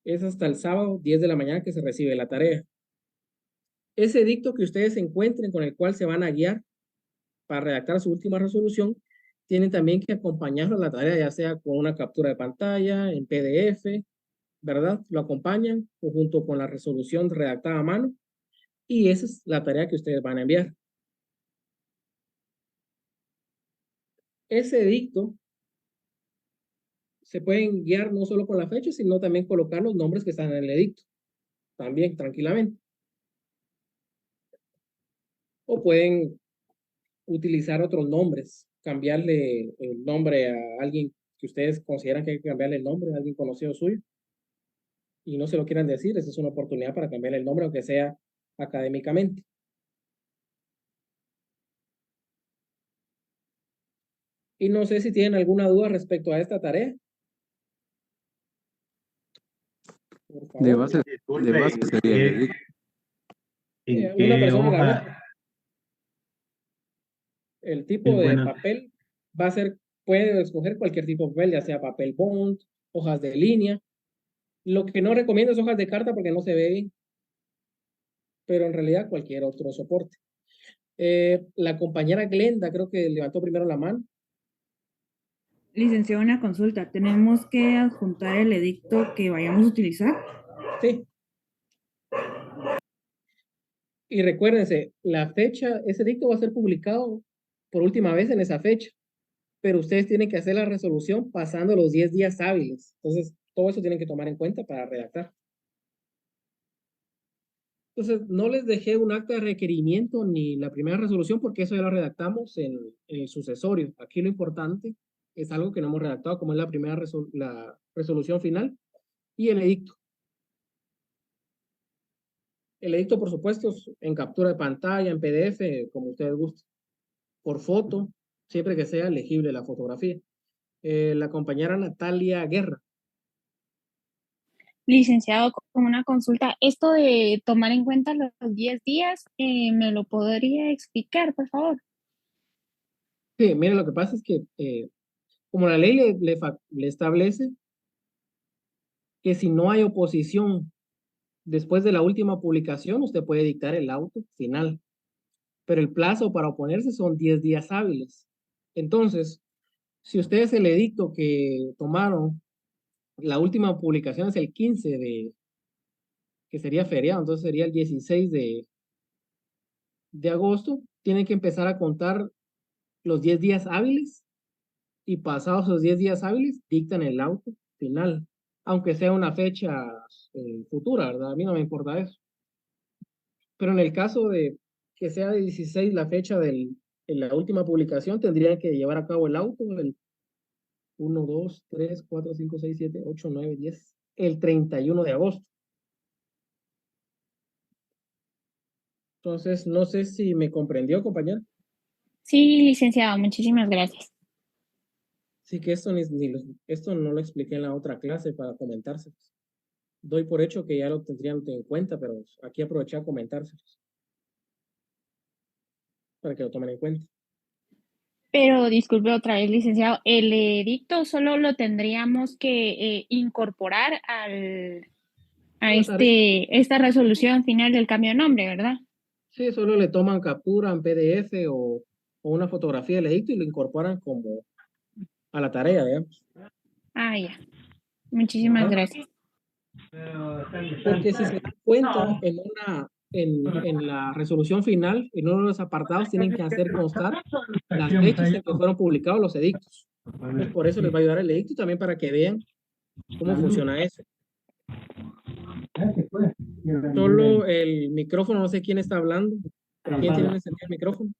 es hasta el sábado, 10 de la mañana que se recibe la tarea. Ese edicto que ustedes encuentren con el cual se van a guiar para redactar su última resolución, tienen también que acompañarlo a la tarea, ya sea con una captura de pantalla, en PDF, ¿verdad? Lo acompañan junto con la resolución redactada a mano y esa es la tarea que ustedes van a enviar. Ese edicto se pueden guiar no solo con la fecha, sino también colocar los nombres que están en el edicto, también tranquilamente. O pueden utilizar otros nombres, cambiarle el nombre a alguien que ustedes consideran que hay que cambiarle el nombre, a alguien conocido suyo, y no se lo quieran decir, esa es una oportunidad para cambiarle el nombre, aunque sea académicamente. Y no sé si tienen alguna duda respecto a esta tarea. De base sería el edicto. Una persona a la vez. El tipo de papel va a ser, puede escoger cualquier tipo de papel, ya sea papel bond, hojas de línea, Lo que no recomiendo es hojas de carta porque no se ve bien, pero en realidad cualquier otro soporte. La compañera Glenda creo que levantó primero la mano. Licenciado, una consulta. ¿Tenemos que adjuntar el edicto que vayamos a utilizar? Sí. Y recuérdense, la fecha, ese edicto va a ser publicado por última vez en esa fecha, pero ustedes tienen que hacer la resolución pasando los 10 días hábiles. Entonces, todo eso tienen que tomar en cuenta para redactar. Entonces, no les dejé un acta de requerimiento ni la primera resolución porque eso ya lo redactamos en el sucesorio. Aquí lo importante es algo que no hemos redactado, como es la primera la resolución final y el edicto. El edicto, por supuesto, en captura de pantalla, en PDF, como ustedes gusten. Por foto, siempre que sea legible la fotografía. La compañera Natalia Guerra. Licenciado, con una consulta, esto de tomar en cuenta los 10 días, ¿me lo podría explicar, por favor? Sí, mire, lo que pasa es que como la ley le establece que si no hay oposición después de la última publicación, usted puede dictar el auto final, pero el plazo para oponerse son 10 días hábiles. Entonces, si ustedes el edicto que tomaron, la última publicación es el 15 que sería feriado, entonces sería el 16 de agosto, tienen que empezar a contar los 10 días hábiles y pasados los 10 días hábiles dictan el auto final, aunque sea una fecha futura, ¿verdad? A mí no me importa eso. Pero en el caso de que sea de 16 la fecha en la última publicación, tendrían que llevar a cabo el auto el 1, 2, 3, 4, 5, 6, 7, 8, 9, 10, el 31 de agosto. Entonces, no sé si me comprendió, compañero. Sí, licenciado, muchísimas gracias. Sí que esto, esto no lo expliqué en la otra clase para comentárselos. Doy por hecho que ya lo tendrían en cuenta, pero aquí aproveché a comentárselos para que lo tomen en cuenta. Pero disculpe otra vez, licenciado, el edicto solo lo tendríamos que incorporar a esta resolución final del cambio de nombre, ¿verdad? Sí, solo le toman captura en PDF o una fotografía del edicto y lo incorporan como a la tarea, digamos. Ah, ya. Muchísimas Ajá. gracias. Porque si se dan cuenta, en la resolución final, en uno de los apartados tienen que hacer constar las fechas en que fueron publicados los edictos. Entonces, por eso les va a ayudar el edicto y también para que vean cómo funciona eso. Solo el micrófono, no sé quién está hablando. ¿Quién tiene encendido el micrófono?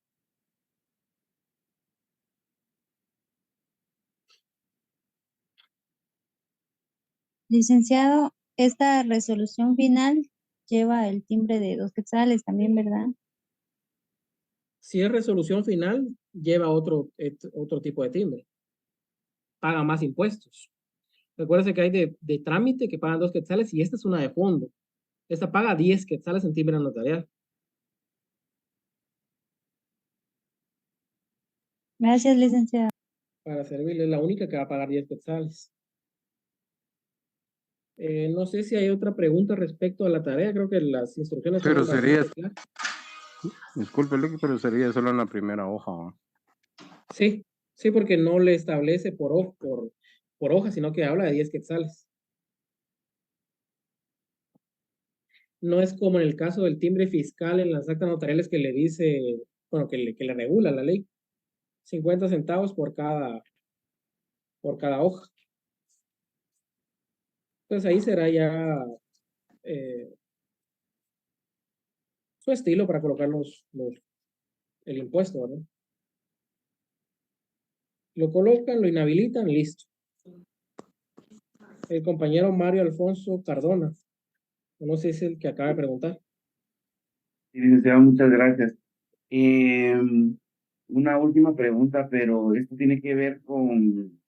Licenciado, esta resolución final lleva el timbre de 2 quetzales también, ¿verdad? Si es resolución final, lleva otro tipo de timbre. Paga más impuestos. Recuérdense que hay de trámite que pagan 2 quetzales y esta es una de fondo. Esta paga 10 quetzales en timbre notarial. Gracias, licenciado. Para servirle, es la única que va a pagar 10 quetzales. No sé si hay otra pregunta respecto a la tarea. Creo que las instrucciones Pero son sería, bastante claras. disculpe, pero sería solo en la primera hoja, ¿no? Sí, sí, porque no le establece por hoja, sino que habla de 10 quetzales. No es como en el caso del timbre fiscal en las actas notariales que le dice, bueno, que le regula la ley. 50 centavos por cada hoja. Entonces ahí será ya su estilo para colocar el impuesto, ¿verdad? Lo colocan, lo inhabilitan, listo. El compañero Mario Alfonso Cardona. No sé si es el que acaba de preguntar. Sí, licenciado, muchas gracias. Una última pregunta, pero esto tiene que ver con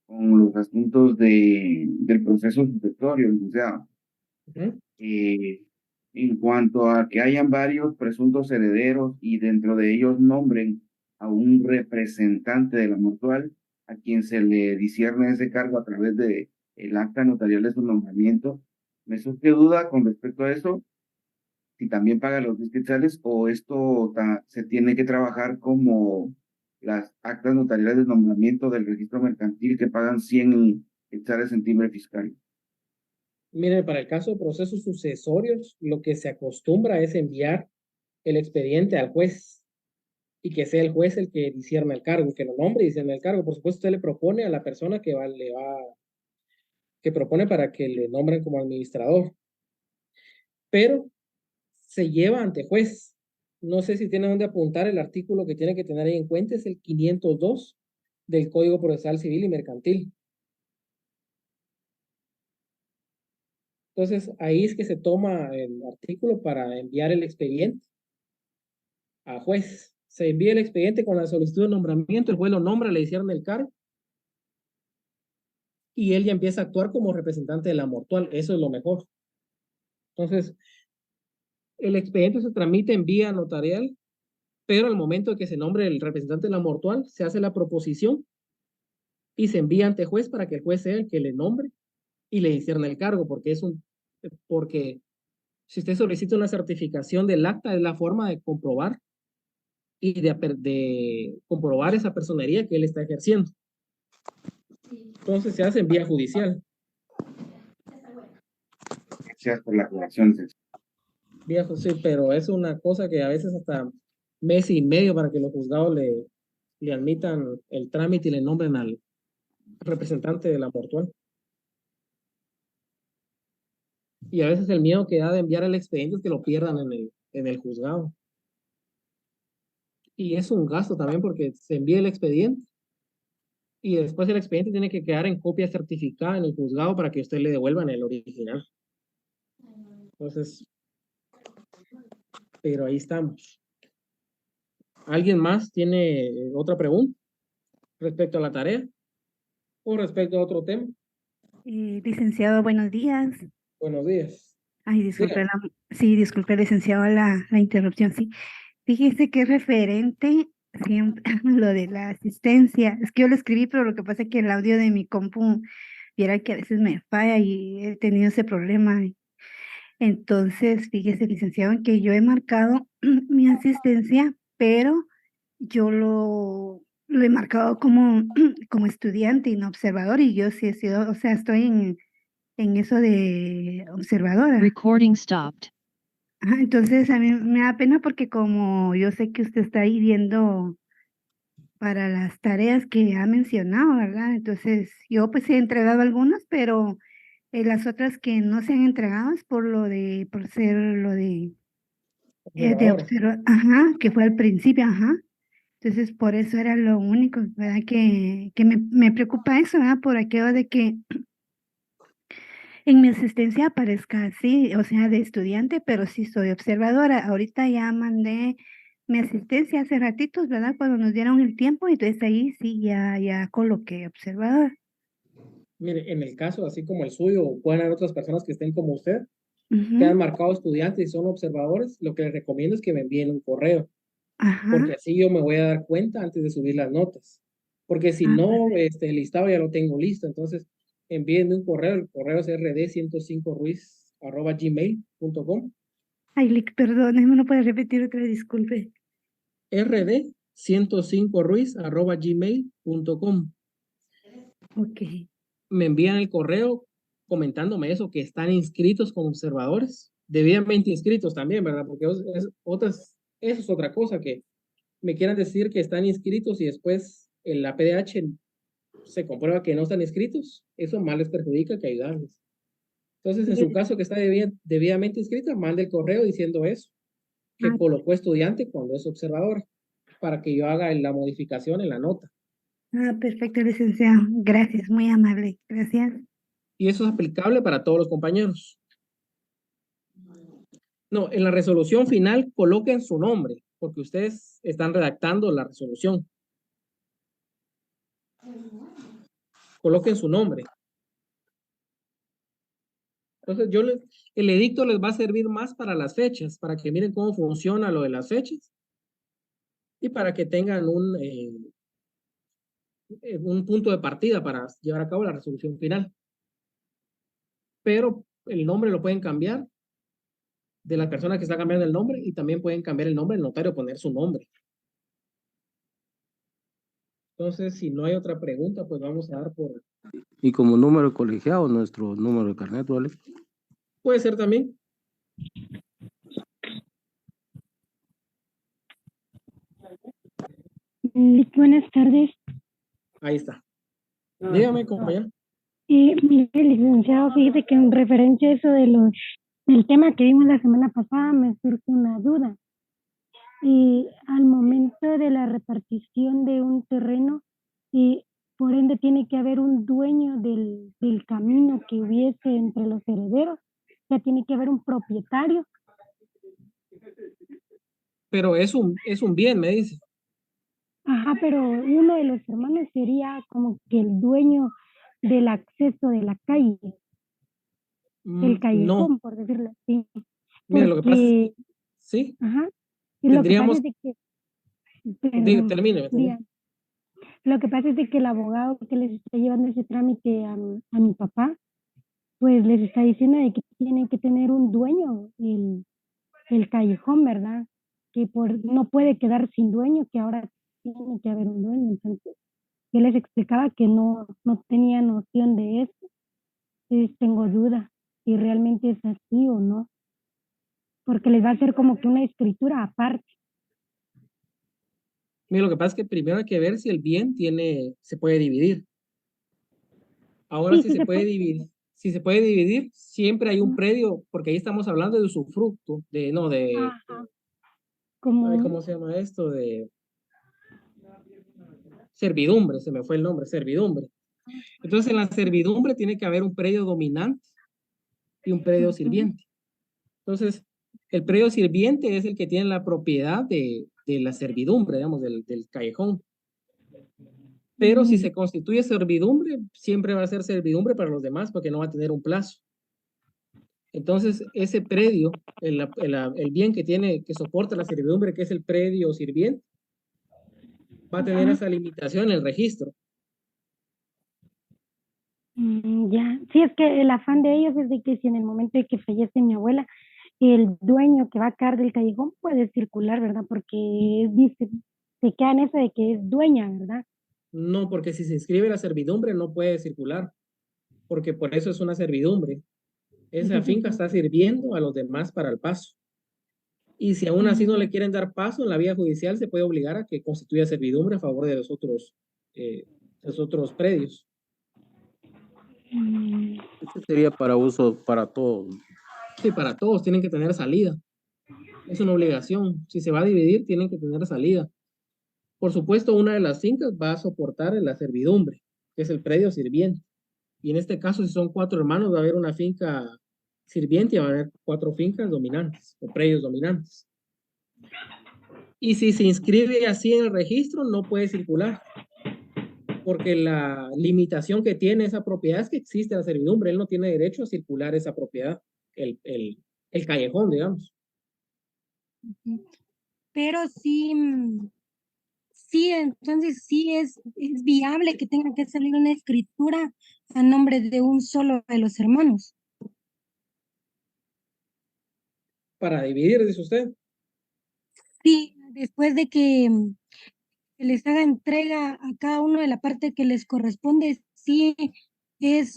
los asuntos del proceso sucesorio, licenciado. En cuanto a que hayan varios presuntos herederos y dentro de ellos nombren a un representante de la mutual a quien se le discierne ese cargo a través de el acta notarial de su nombramiento. Me surge duda con respecto a eso, si también paga los 10 quetzales o esto se tiene que trabajar como las actas notariales de nombramiento del registro mercantil que pagan 100 quetzales en timbre fiscal. Mire, para el caso de procesos sucesorios, lo que se acostumbra es enviar el expediente al juez y que sea el juez el que discierna el cargo, que lo nombre y discierna el cargo. Por supuesto, usted le propone a la persona que propone para que le nombren como administrador, pero se lleva ante juez. No sé si tiene dónde apuntar el artículo que tiene que tener ahí en cuenta, es el 502 del Código Procesal Civil y Mercantil. Entonces, ahí es que se toma el artículo para enviar el expediente a juez. Se envía el expediente con la solicitud de nombramiento, el juez lo nombra, le hicieron el cargo y él ya empieza a actuar como representante de la mortual. Eso es lo mejor. Entonces, el expediente se tramita en vía notarial, pero al momento de que se nombre el representante de la mortual, se hace la proposición y se envía ante juez para que el juez sea el que le nombre y le hicieron el cargo, porque si usted solicita una certificación del acta, es la forma de comprobar y de comprobar esa personería que él está ejerciendo. Entonces se hace en vía judicial. Gracias por la aclaración. Viejo, sí, pero es una cosa que a veces hasta mes y medio para que los juzgados le admitan el trámite y le nombren al representante de la mortual. Y a veces el miedo que da de enviar el expediente es que lo pierdan en el juzgado. Y es un gasto también porque se envía el expediente y después el expediente tiene que quedar en copia certificada en el juzgado para que usted le devuelvan el original. Entonces, pero ahí estamos. ¿Alguien más tiene otra pregunta respecto a la tarea o respecto a otro tema? Licenciado, buenos días. Buenos días. Ay, disculpe, sí, disculpe, licenciado, la interrupción, sí. Fíjese que es referente siempre a lo de la asistencia. Es que yo lo escribí, pero lo que pasa es que el audio de mi compu, viera que a veces me falla y he tenido ese problema. Entonces, fíjese, licenciado, en que yo he marcado mi asistencia, pero yo lo he marcado como, como estudiante y no observador, y yo sí he sido, o sea, estoy en eso de observadora. Recording stopped. Ajá, entonces a mí me da pena porque como yo sé que usted está ahí viendo para las tareas que ha mencionado, ¿verdad? Entonces yo pues he entregado algunas, pero las otras que no se han entregado es por ser lo de observar, ajá, que fue al principio, ajá. Entonces por eso era lo único, ¿verdad? Que me preocupa eso, ¿verdad? Por aquello de que en mi asistencia aparezca así, o sea, de estudiante, pero sí soy observadora. Ahorita ya mandé mi asistencia hace ratitos, ¿verdad? Cuando nos dieron el tiempo, entonces ahí sí ya coloqué observador. Mire, en el caso así como el suyo, pueden haber otras personas que estén como usted, que han marcado estudiantes y son observadores. Lo que les recomiendo es que me envíen un correo, porque así yo me voy a dar cuenta antes de subir las notas. Porque si no, el listado ya lo tengo listo, entonces envíenme un correo, el correo es rd105ruiz@gmail.com. Ay, Lick, perdón, ¿me lo puedes repetir otra vez? Disculpe. rd105ruiz@gmail.com. Ok. Me envían el correo comentándome eso, que están inscritos como observadores, debidamente inscritos también, ¿verdad? Porque eso es otra cosa, que me quieran decir que están inscritos y después en la PDH se comprueba que no están inscritos. Eso más les perjudica que ayudarles. Entonces, en su caso que está debidamente inscrita, mande el correo diciendo eso, que colocó estudiante cuando es observador, para que yo haga la modificación en la nota. Perfecto, licenciado. Gracias, muy amable. Gracias. Y eso es aplicable para todos los compañeros. No, en la resolución final coloquen su nombre, porque ustedes están redactando la resolución. Coloquen su nombre. Entonces, el edicto les va a servir más para las fechas, para que miren cómo funciona lo de las fechas y para que tengan un punto de partida para llevar a cabo la resolución final. pero el nombre lo pueden cambiar de la persona que está cambiando el nombre y también pueden cambiar el nombre del notario, poner su nombre. Entonces, si no hay otra pregunta, pues vamos a dar por... Y como número colegiado, nuestro número de carnet, ¿vale? Puede ser también. Buenas tardes. Ahí está. Dígame, compañero. Mire, licenciado, fíjese que en referencia a eso del tema que vimos la semana pasada, me surge una duda. Y al momento de la repartición de un terreno, por ende tiene que haber un dueño del camino que hubiese entre los herederos, ya tiene que haber un propietario. Pero es un bien, me dice. Ajá, pero uno de los hermanos sería como que el dueño del acceso de la calle, del callejón, No. por decirlo así. Mira, lo que pasa es Porque, que, sí, ajá, y lo que pasa tendríamos, es de que, perdón, termine. diga. Lo que pasa es de que el abogado que les está llevando ese trámite a mi papá, pues les está diciendo de que tienen que tener un dueño el callejón, ¿verdad? Que no puede quedar sin dueño, que ahora tiene que haber un dueño. Entonces, yo les explicaba que no tenía noción de eso. Entonces, tengo duda si realmente es así o no, porque les va a hacer como que una escritura aparte. Mira, lo que pasa es que primero hay que ver si el bien se puede dividir. Ahora, Sí, si sí se se puede puede. dividir, si se puede dividir, siempre hay un predio, porque ahí estamos hablando de usufructo, Ajá. Como, ¿cómo se llama esto? De servidumbre, se me fue el nombre, servidumbre. Entonces, en la servidumbre tiene que haber un predio dominante y un predio sirviente. Entonces, el predio sirviente es el que tiene la propiedad de la servidumbre, digamos, del callejón. Pero si se constituye servidumbre, siempre va a ser servidumbre para los demás porque no va a tener un plazo. Entonces, ese predio, el bien que soporta la servidumbre, que es el predio sirviente, va a tener esa limitación en el registro. Ya, sí, es que el afán de ellos es de que si en el momento de que fallece mi abuela, el dueño que va a cargar del callejón puede circular, ¿verdad? Porque dice, se queda en eso de que es dueña, ¿verdad? No, porque si se inscribe la servidumbre no puede circular, porque por eso es una servidumbre. Esa finca está sirviendo a los demás para el paso. Y si aún así no le quieren dar paso en la vía judicial, se puede obligar a que constituya servidumbre a favor de los otros predios. Este sería para uso para todos. Sí, para todos tienen que tener salida. Es una obligación. Si se va a dividir, tienen que tener salida. Por supuesto, una de las fincas va a soportar la servidumbre, que es el predio sirviente. Y en este caso, si son 4 hermanos, va a haber una finca sirviente y va a haber 4 fincas dominantes o predios dominantes. Y si se inscribe así en el registro, no puede circular, porque la limitación que tiene esa propiedad es que existe la servidumbre. Él no tiene derecho a circular esa propiedad, el callejón, digamos. Pero sí, sí, entonces sí es viable que tenga que salir una escritura a nombre de un solo de los hermanos. Para dividir, dice usted. Sí, después de que les haga entrega a cada uno de la parte que les corresponde, sí es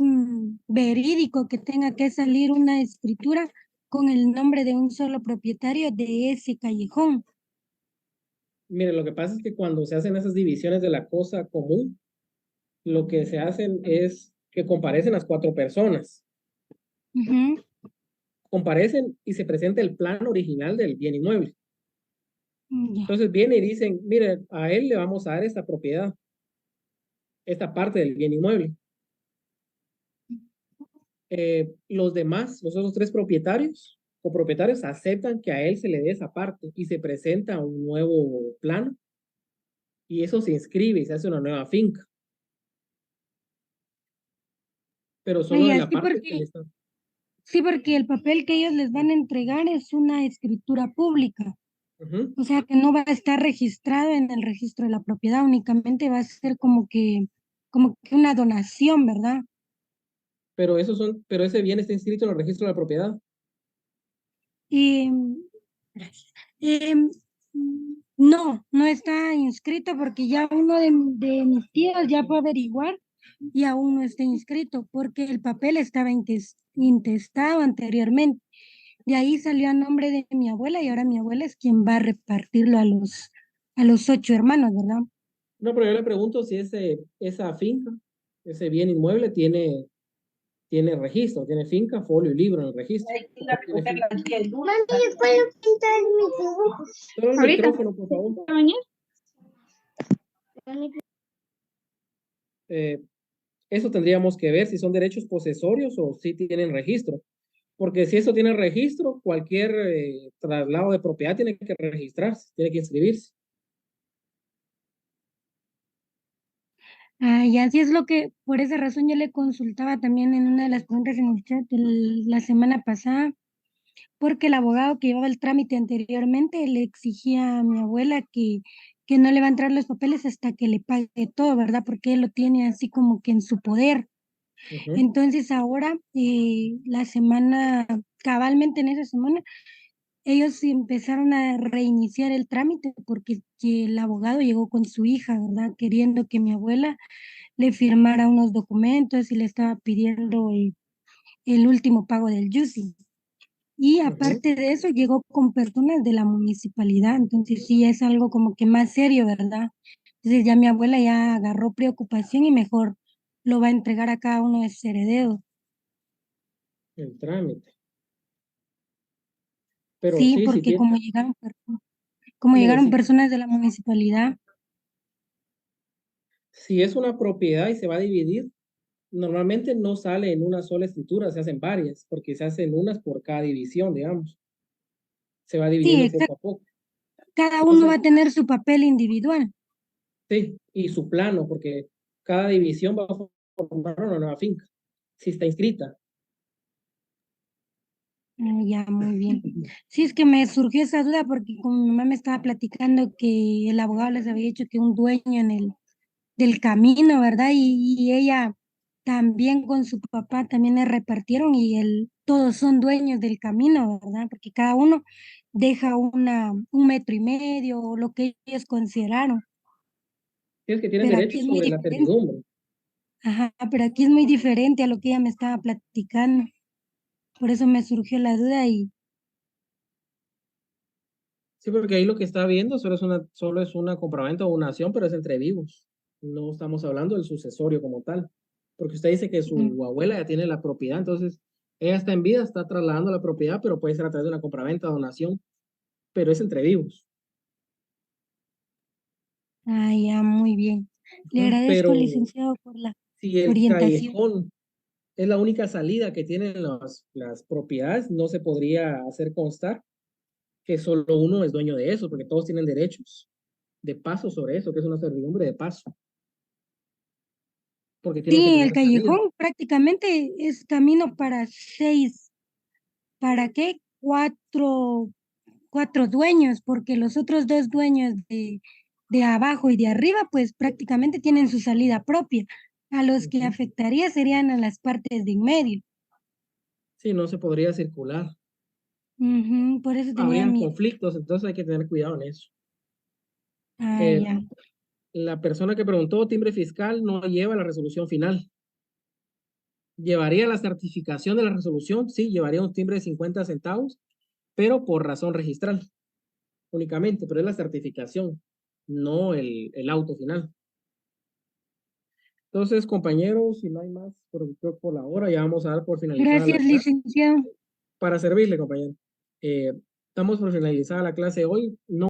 verídico que tenga que salir una escritura con el nombre de un solo propietario de ese callejón. Mire, lo que pasa es que cuando se hacen esas divisiones de la cosa común, lo que se hacen es que comparecen las 4 personas. Comparecen y se presenta el plan original del bien inmueble. Entonces vienen y dicen, mire, a él le vamos a dar esta propiedad, esta parte del bien inmueble. Los demás, los otros 3 propietarios o propietarios aceptan que a él se le dé esa parte y se presenta un nuevo plano y eso se inscribe y se hace una nueva finca. Pero solo de la parte que le está... Sí, porque el papel que ellos les van a entregar es una escritura pública. O sea que no va a estar registrado en el registro de la propiedad, únicamente va a ser como que una donación, ¿verdad? Pero pero ese bien está inscrito en el registro de la propiedad. Gracias. No, no está inscrito porque ya uno de mis tíos ya fue a averiguar y aún no está inscrito porque el papel estaba intestado anteriormente. De ahí salió a nombre de mi abuela y ahora mi abuela es quien va a repartirlo a los 8 hermanos, ¿verdad? No, pero yo le pregunto si esa finca, ese bien inmueble tiene registro, tiene finca, folio y libro en el registro. Solo el micrófono, por favor. Eso tendríamos que ver si son derechos posesorios o si tienen registro. Porque si eso tiene registro, cualquier traslado de propiedad tiene que registrarse, tiene que inscribirse. Y así es por esa razón yo le consultaba también en una de las preguntas en el chat la semana pasada, porque el abogado que llevaba el trámite anteriormente le exigía a mi abuela que no le va a entrar los papeles hasta que le pague todo, ¿verdad? Porque él lo tiene así como que en su poder. Entonces ahora, cabalmente en esa semana, ellos empezaron a reiniciar el trámite porque el abogado llegó con su hija, ¿verdad? Queriendo que mi abuela le firmara unos documentos y le estaba pidiendo el último pago del YUSI. Y aparte de eso, llegó con personas de la municipalidad, entonces sí es algo como que más serio, ¿verdad? Entonces ya mi abuela ya agarró preocupación y mejor lo va a entregar a cada uno de sus herederos. El trámite. Pero Sí, sí, porque tiene, como llegaron sí, personas de la municipalidad. si es una propiedad y se va a dividir, normalmente no sale en una sola escritura, se hacen varias, porque se hacen unas por cada división, digamos. Se va Sí, dividiendo poco a poco. cada uno va a tener su papel individual. Sí, y su plano, porque cada división va a formar una nueva finca, si está inscrita. Ya, muy bien. Sí, es que me surgió esa duda porque como mi mamá me estaba platicando que el abogado les había dicho que un dueño del camino, ¿verdad? Y ella también con su papá también le repartieron y todos son dueños del camino, ¿verdad? Porque cada uno deja un 1,5 metros o lo que ellos consideraron. Es que tienen Pero aquí derechos es muy sobre la diferente. servidumbre. Ajá, pero aquí es muy diferente a lo que ella me estaba platicando. Por eso me surgió la duda y Sí, porque ahí lo que está viendo solo es una compraventa o una acción, pero es entre vivos. No estamos hablando del sucesorio como tal. Porque usted dice que su abuela ya tiene la propiedad, entonces ella está en vida, está trasladando la propiedad, pero puede ser a través de una compraventa o donación, pero es entre vivos. ya, muy bien. Le agradezco, Pero licenciado, por la si el orientación. callejón es la única salida que tienen las propiedades, no se podría hacer constar que solo uno es dueño de eso, porque todos tienen derechos de paso sobre eso, que es una servidumbre de paso. Porque tienen que Sí, el tener salida. callejón prácticamente es camino para 6, ¿para qué? Cuatro dueños, porque los otros 2 dueños de abajo y de arriba, pues prácticamente tienen su salida propia. A los que afectaría serían a las partes de en medio. Sí, no se podría circular. Por eso tenía Habrían miedo. conflictos, entonces hay que tener cuidado en eso. Ya. La persona que preguntó timbre fiscal no lleva la resolución final. ¿Llevaría la certificación de la resolución? Sí, llevaría un timbre de 50 centavos, pero por razón registral únicamente, pero es la certificación, no el auto final. Entonces, compañeros, si no hay más por la hora, ya vamos a dar por finalizada la Gracias, clase. licenciado. Para servirle, compañero. Estamos por finalizada la clase hoy. No